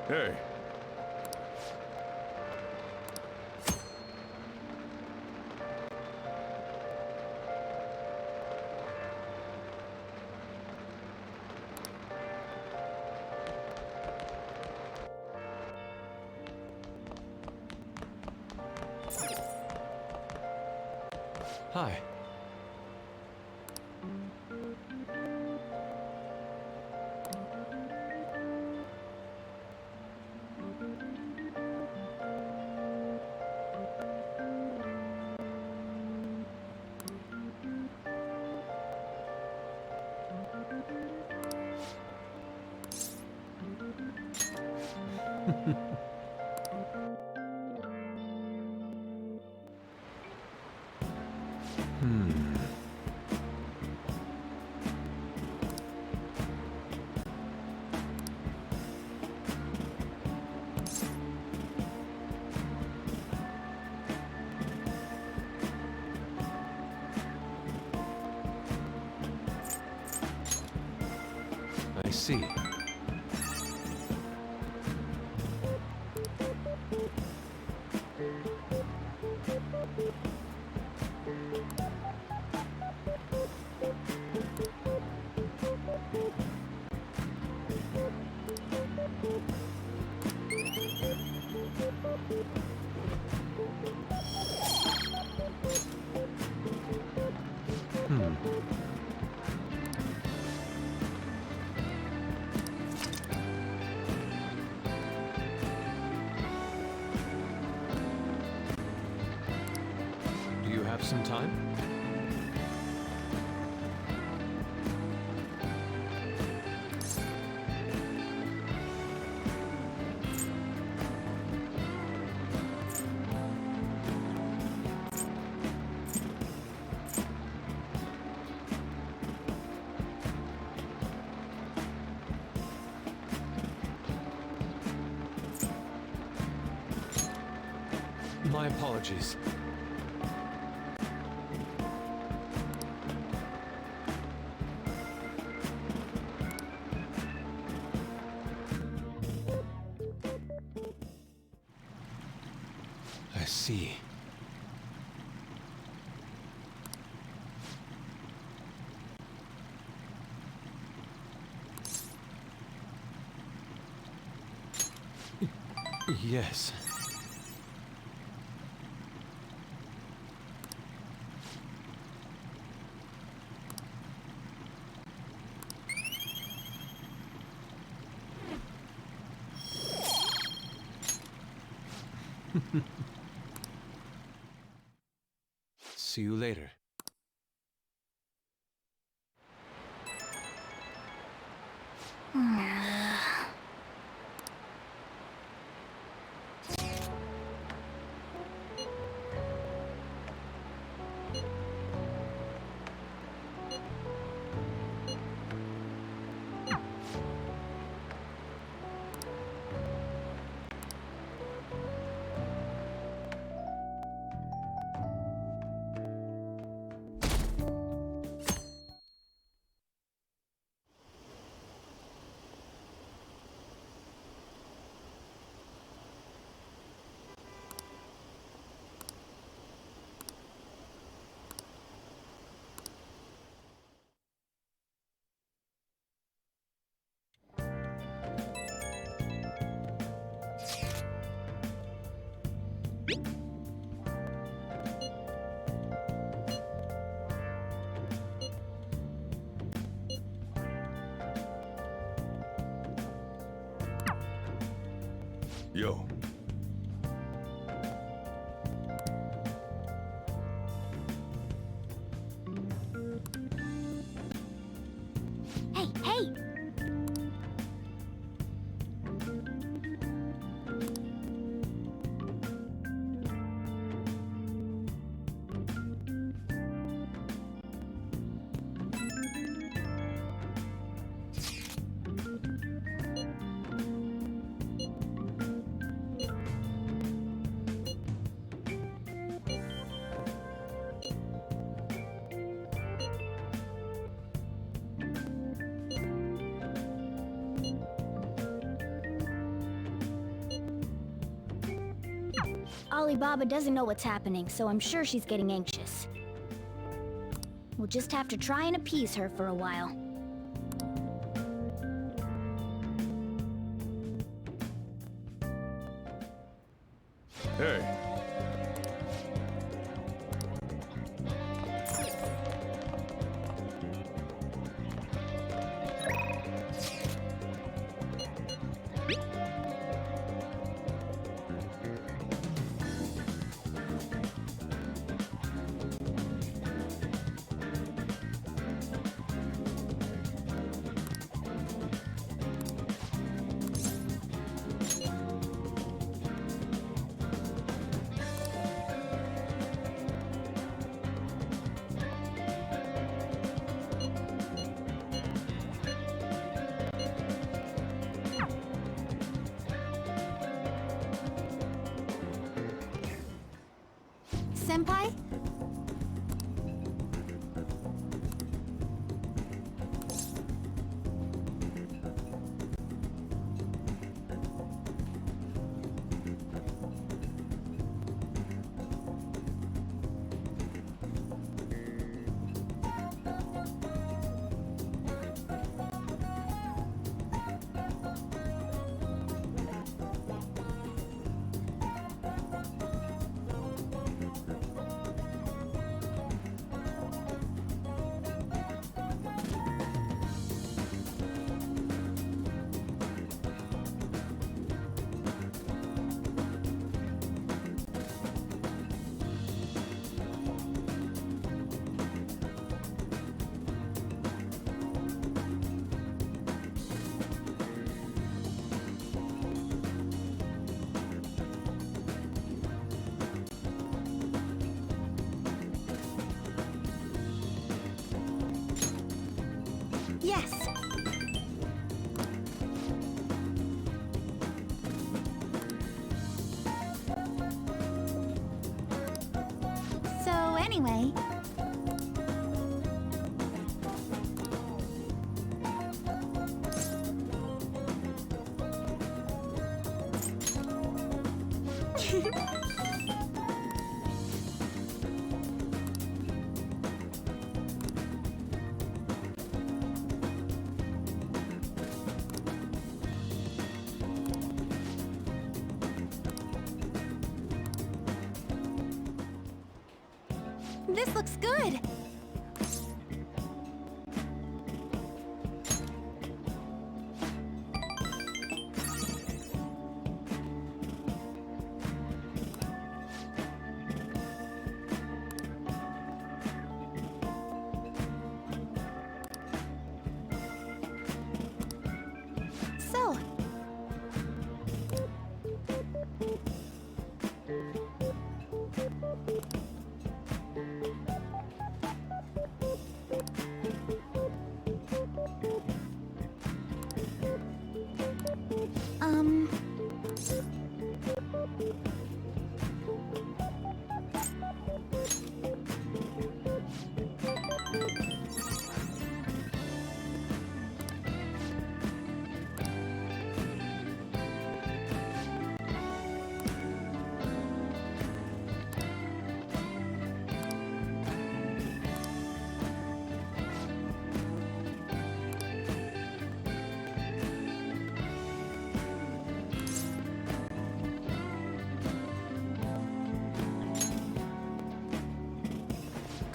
Hey. Hi. I see. Do you have some time? My apologies. I see. Yes. See you later. Yo. Hey, hey! Alibaba doesn't know what's happening, so I'm sure she's getting anxious. We'll just have to try and appease her for a while. Hey. Senpai? Yes. So anyway... This looks good! So...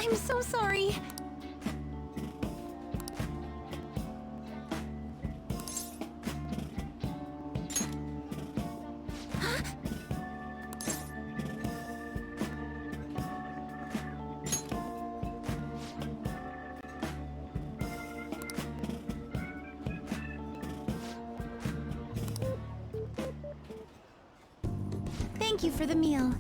I'm so sorry. Thank you for the meal.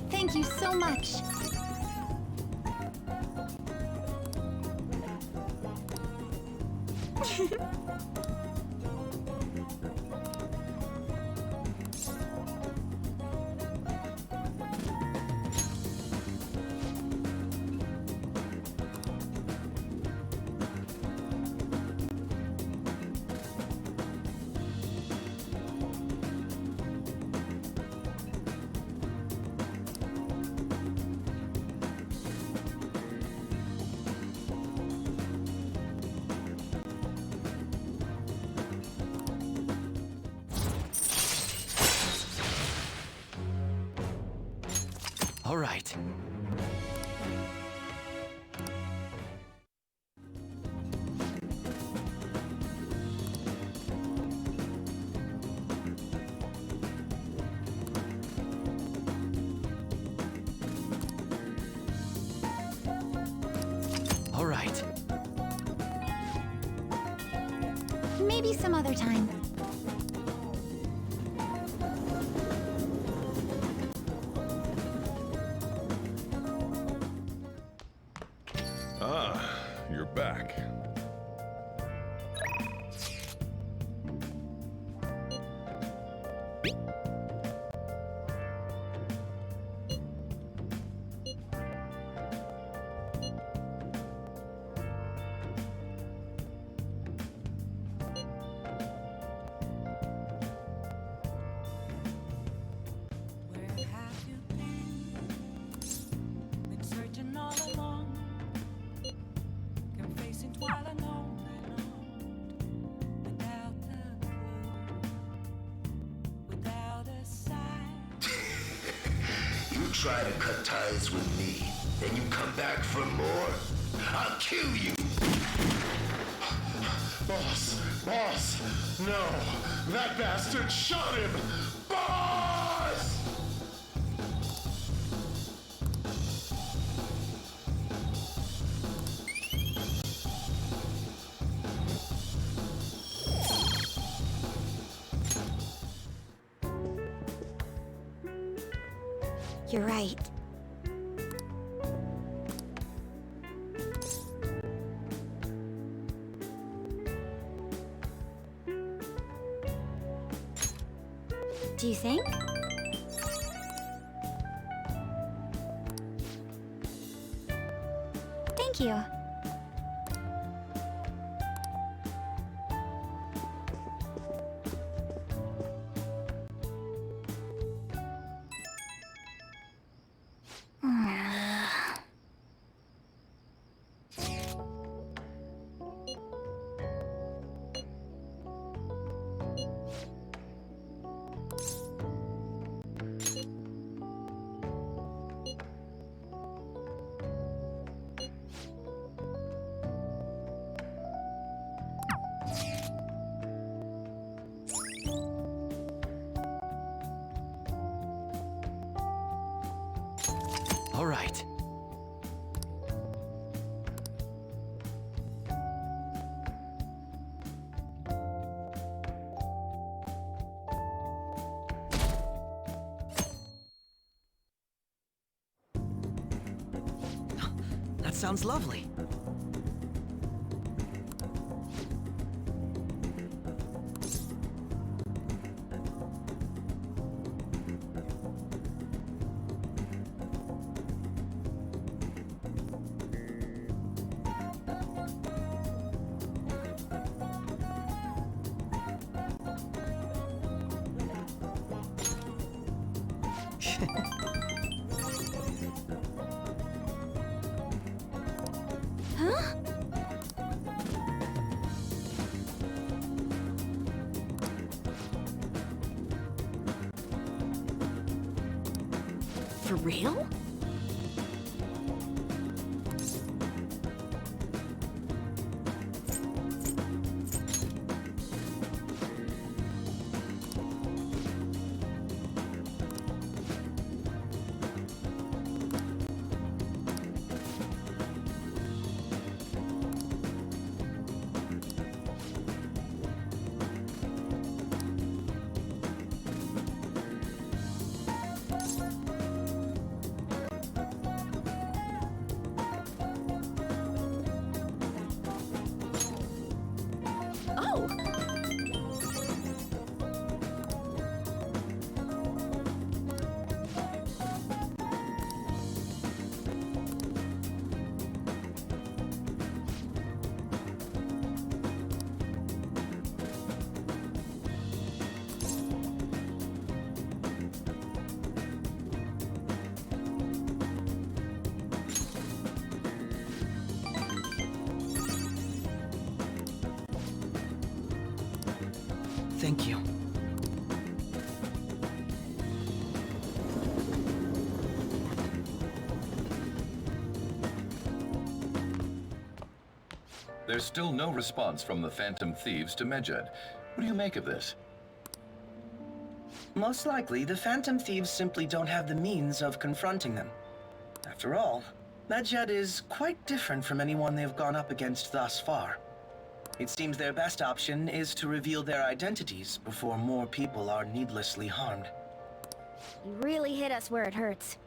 Thank you so much. All right. All right. Maybe some other time. Ah, you're back. Where have you been? Been searching all along, kept facing twilight on and on, without a clue, without a sign. You try to cut ties with me, then you come back for more. I'll kill you! Boss! No! That bastard shot him! Boss! You're right. Do you think? Thank you. All right. That sounds lovely. Huh? For real? Thank you. There's still no response from the Phantom Thieves to Medjed. What do you make of this? Most likely, the Phantom Thieves simply don't have the means of confronting them. After all, Medjed is quite different from anyone they've gone up against thus far. It seems their best option is to reveal their identities before more people are needlessly harmed. You really hit us where it hurts.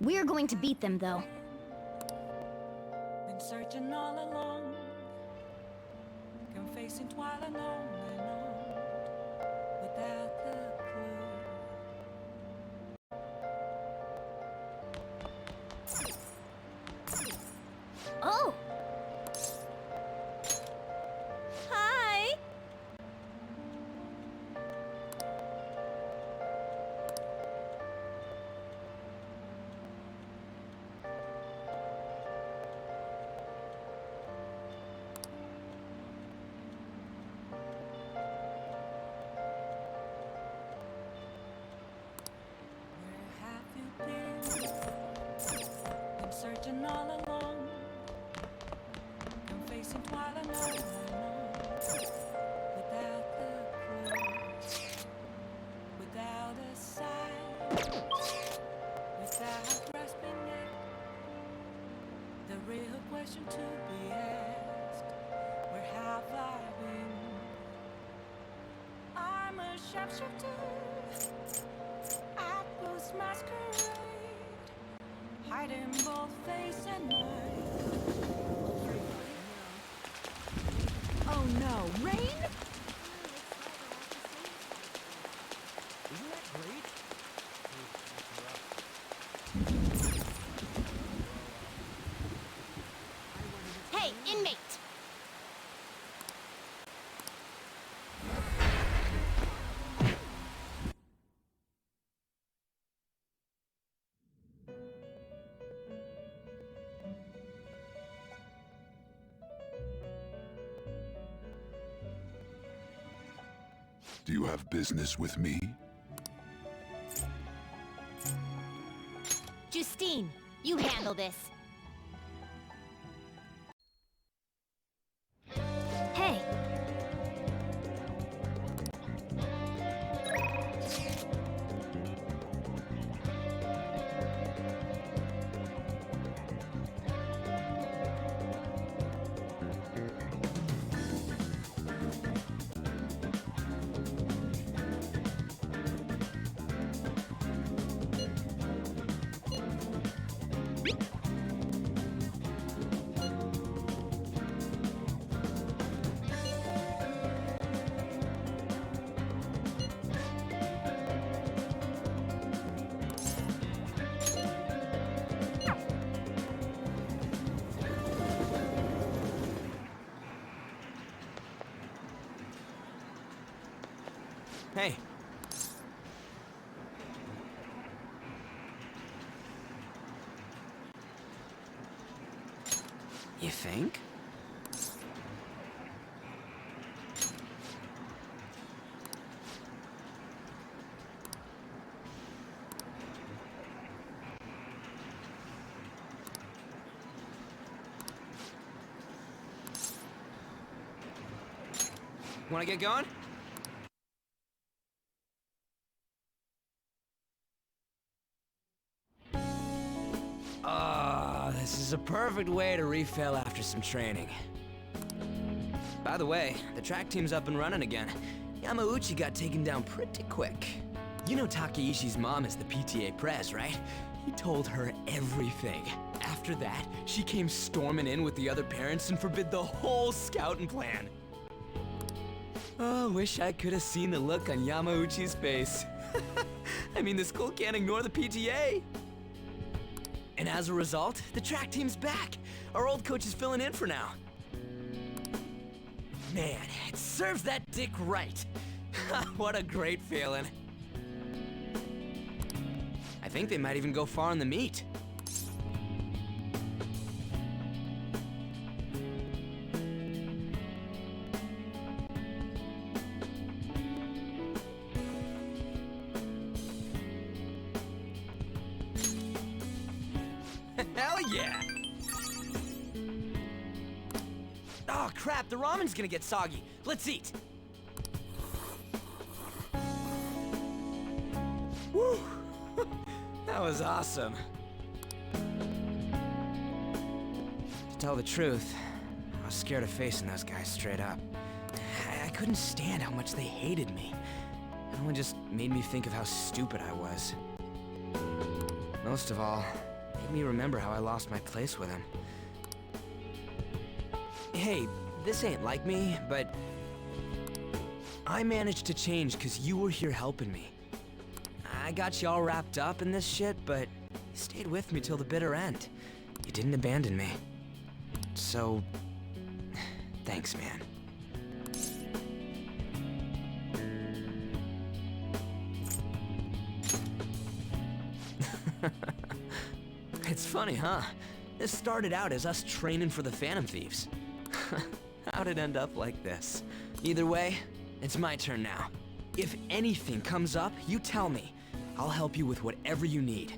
We're going to beat them, though. Been searching all along, confessing while alone and on, without the clue. Oh! Hi! Been searching all along, confessing while alone and on, without the clue, without a sign, without grasping it. The real question to be asked: where have I been? I'm a sharpshooter, Atlus masquerade, hiding both face and mind. Oh no, rain? Isn't that great? Hey, inmate! Do you have business with me? Justine, you handle this. Hey! Hey. You think? Wanna get going? This is a perfect way to refill after some training. By the way, the track team's up and running again. Yamauchi got taken down pretty quick. You know Takeishi's mom is the PTA pres, right? He told her everything. After that, she came storming in with the other parents and forbid the whole scouting plan. Oh, wish I could have seen the look on Yamauchi's face. I mean, the school can't ignore the PTA. And as a result, the track team's back. Our old coach is filling in for now. Man, it serves that dick right. What a great feeling. I think they might even go far in the meet. Hell yeah! Oh, Oh crap, the ramen's gonna get soggy. Let's eat. Woo! That was awesome. To tell the truth, I was scared of facing those guys straight up. I couldn't stand how much they hated me. It only just made me think of how stupid I was. Most of all, it made me remember how I lost my place with him. Hey, this ain't like me, but I managed to change because you were here helping me. I got you all wrapped up in this shit, but you stayed with me till the bitter end. You didn't abandon me. So, thanks, man. It's funny, huh? This started out as us training for the Phantom Thieves. How'd it end up like this? Either way, it's my turn now. If anything comes up, you tell me. I'll help you with whatever you need.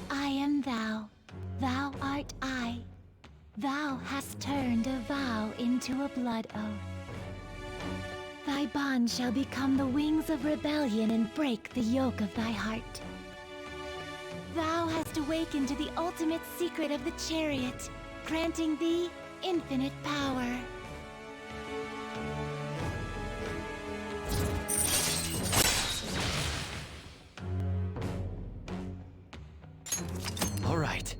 I am thou, thou art I. Thou hast turned a vow into a blood oath. Thy bond shall become the wings of rebellion and break the yoke of thy heart. Thou hast awakened to the ultimate secret of the chariot, granting thee infinite power. All right.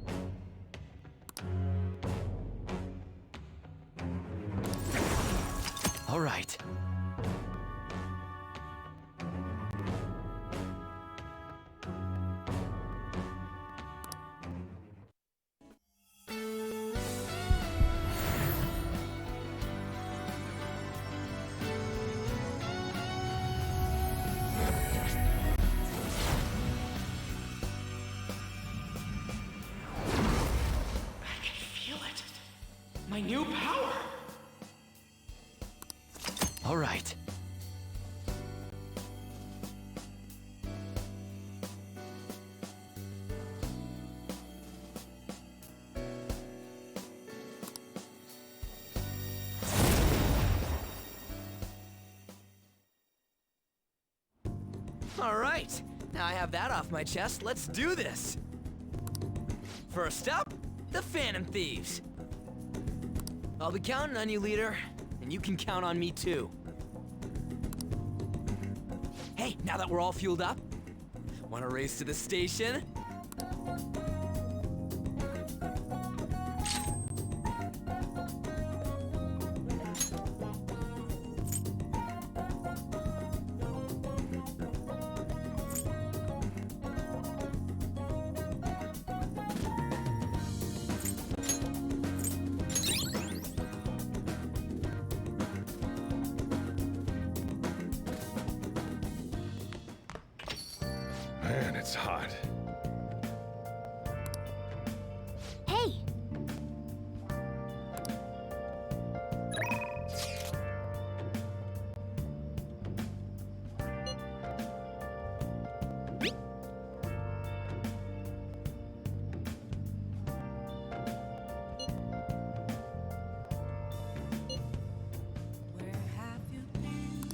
All right. My new power! All right. All right. Now I have that off my chest, let's do this. First up, the Phantom Thieves. I'll be counting on you, leader, and you can count on me too. Hey, now that we're all fueled up, wanna race to the station? Man, it's hot. Hey! Where have you been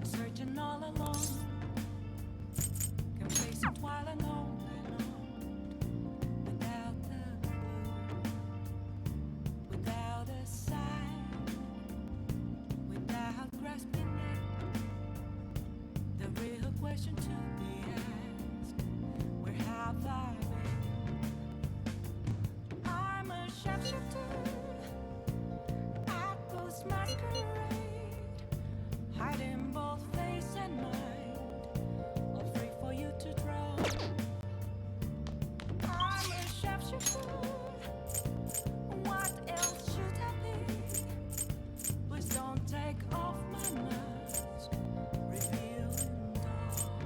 searching all along. Complacent while alone, without the clue, without a sign, without grasping it. The real question to be asked: where have I been? I'm a sharpshooter, Atlus masquerade, hiding both face and mind, all free for you to draw. I'm a sharpshooter. What else should I be? Please don't take off my mask, revealing dawn.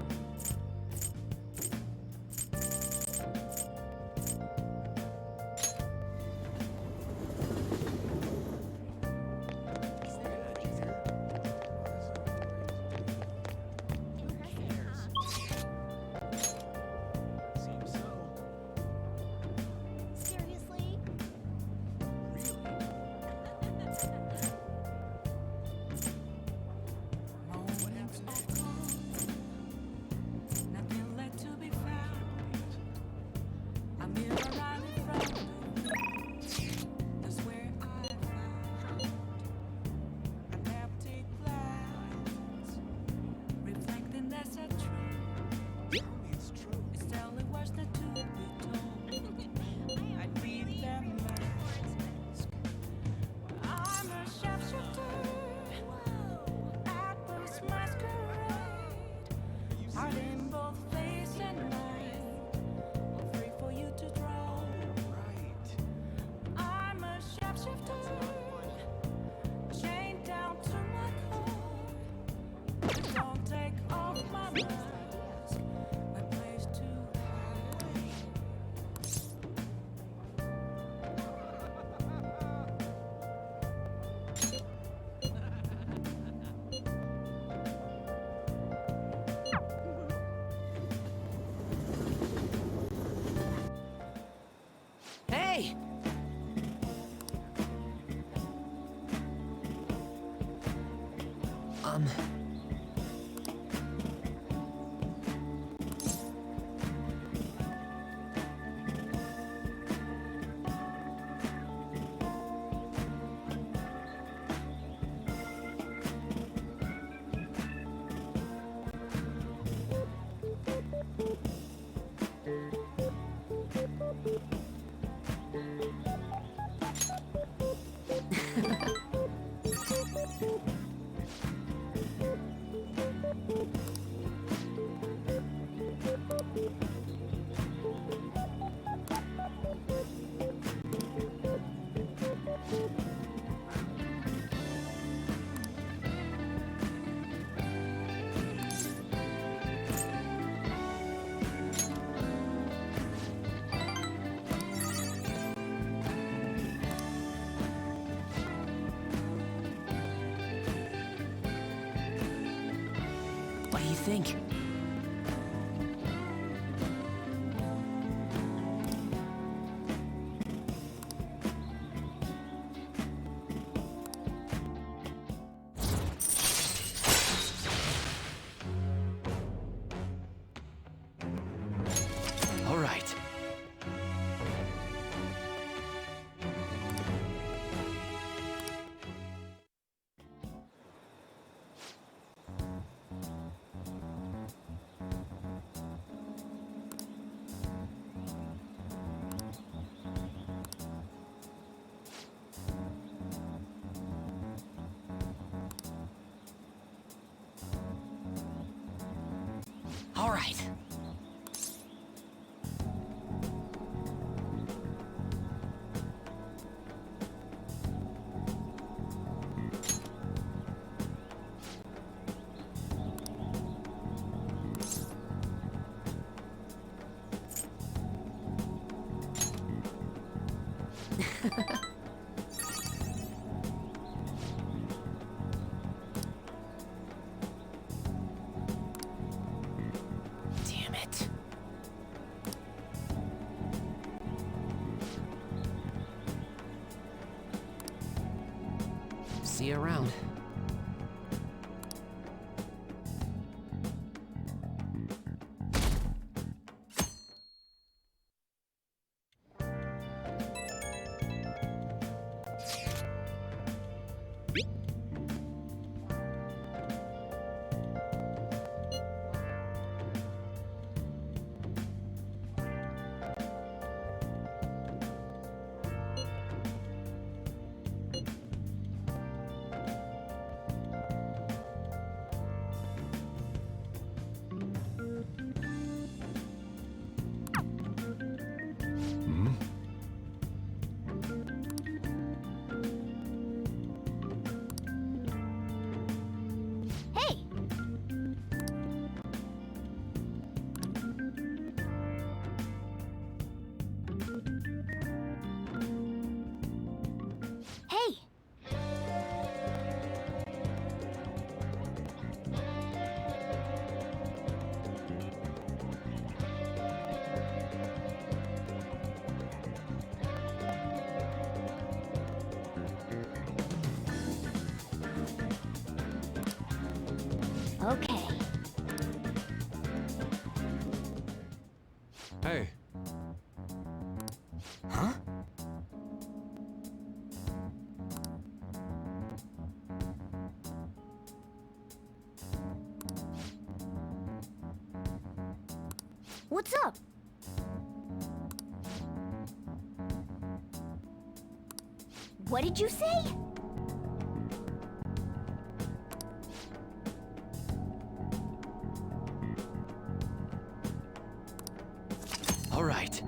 Don't take off my mask. A place to hide. Hey! What do you think? All right. All right. Damn it. See you around. Hey! Hey! Okay. Hey, Huh? What's up? What did you say? All right.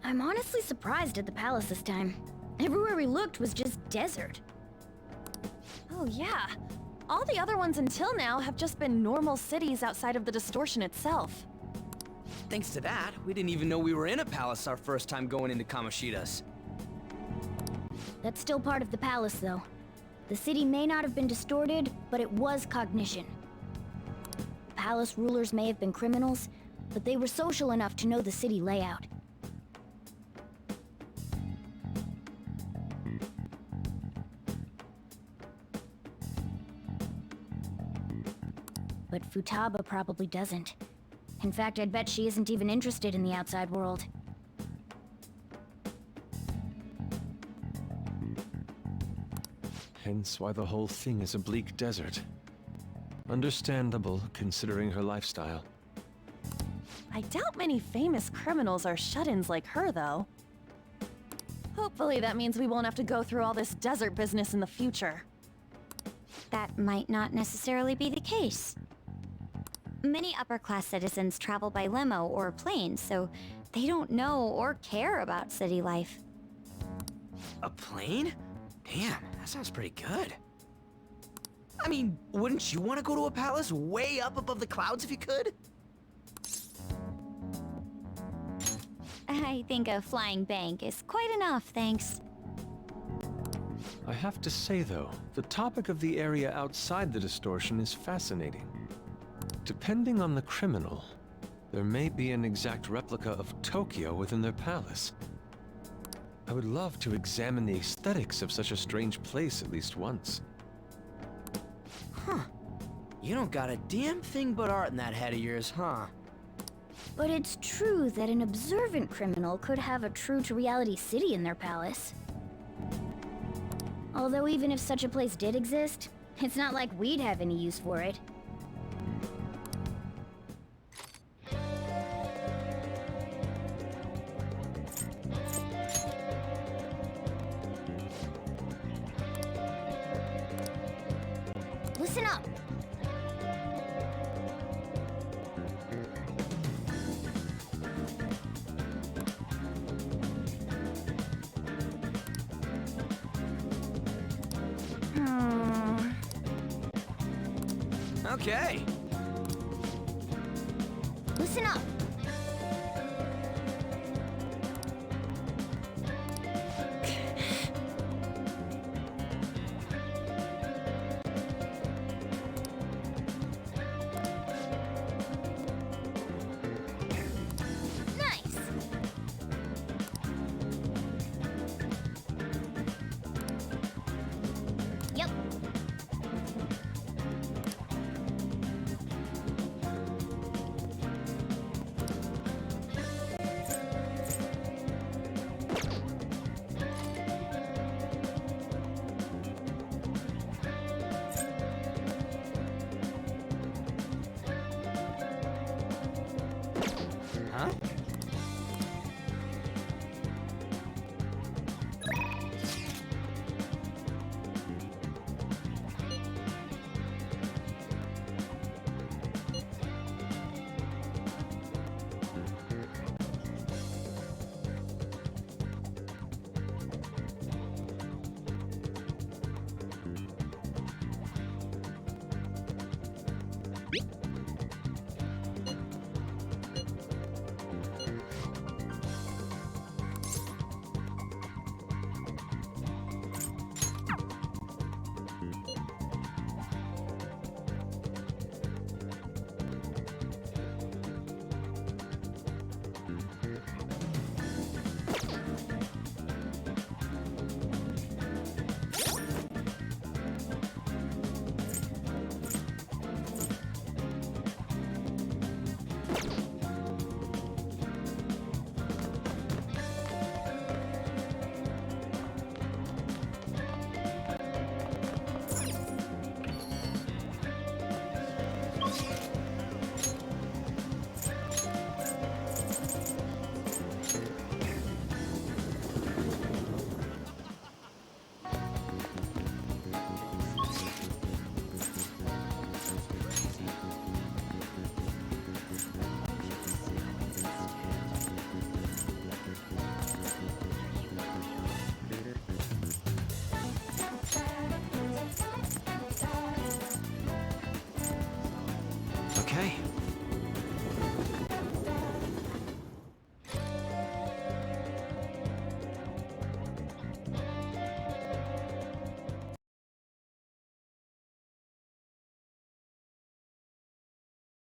I'm honestly surprised at the palace this time. Everywhere we looked was just desert. Oh yeah. All the other ones until now have just been normal cities outside of the distortion itself. Thanks to that, we didn't even know we were in a palace our first time going into Kamoshida's. That's still part of the palace, though. The city may not have been distorted, but it was cognition. Palace rulers may have been criminals, but they were social enough to know the city layout. But Futaba probably doesn't. In fact, I'd bet she isn't even interested in the outside world. Hence why the whole thing is a bleak desert. Understandable, considering her lifestyle. I doubt many famous criminals are shut-ins like her, though. Hopefully that means we won't have to go through all this desert business in the future. That might not necessarily be the case. Many upper-class citizens travel by limo or plane, so they don't know or care about city life. A plane? Damn, that sounds pretty good. I mean, wouldn't you want to go to a palace way up above the clouds if you could? I think a flying bank is quite enough, thanks. I have to say, though, the topic of the area outside the distortion is fascinating. Depending on the criminal, there may be an exact replica of Tokyo within their palace. I would love to examine the aesthetics of such a strange place at least once. Huh. You don't got a damn thing but art in that head of yours, huh? But it's true that an observant criminal could have a true-to-reality city in their palace. Although even if such a place did exist, it's not like we'd have any use for it. Listen up! Okay. Listen up! Nice! Yep. Okay,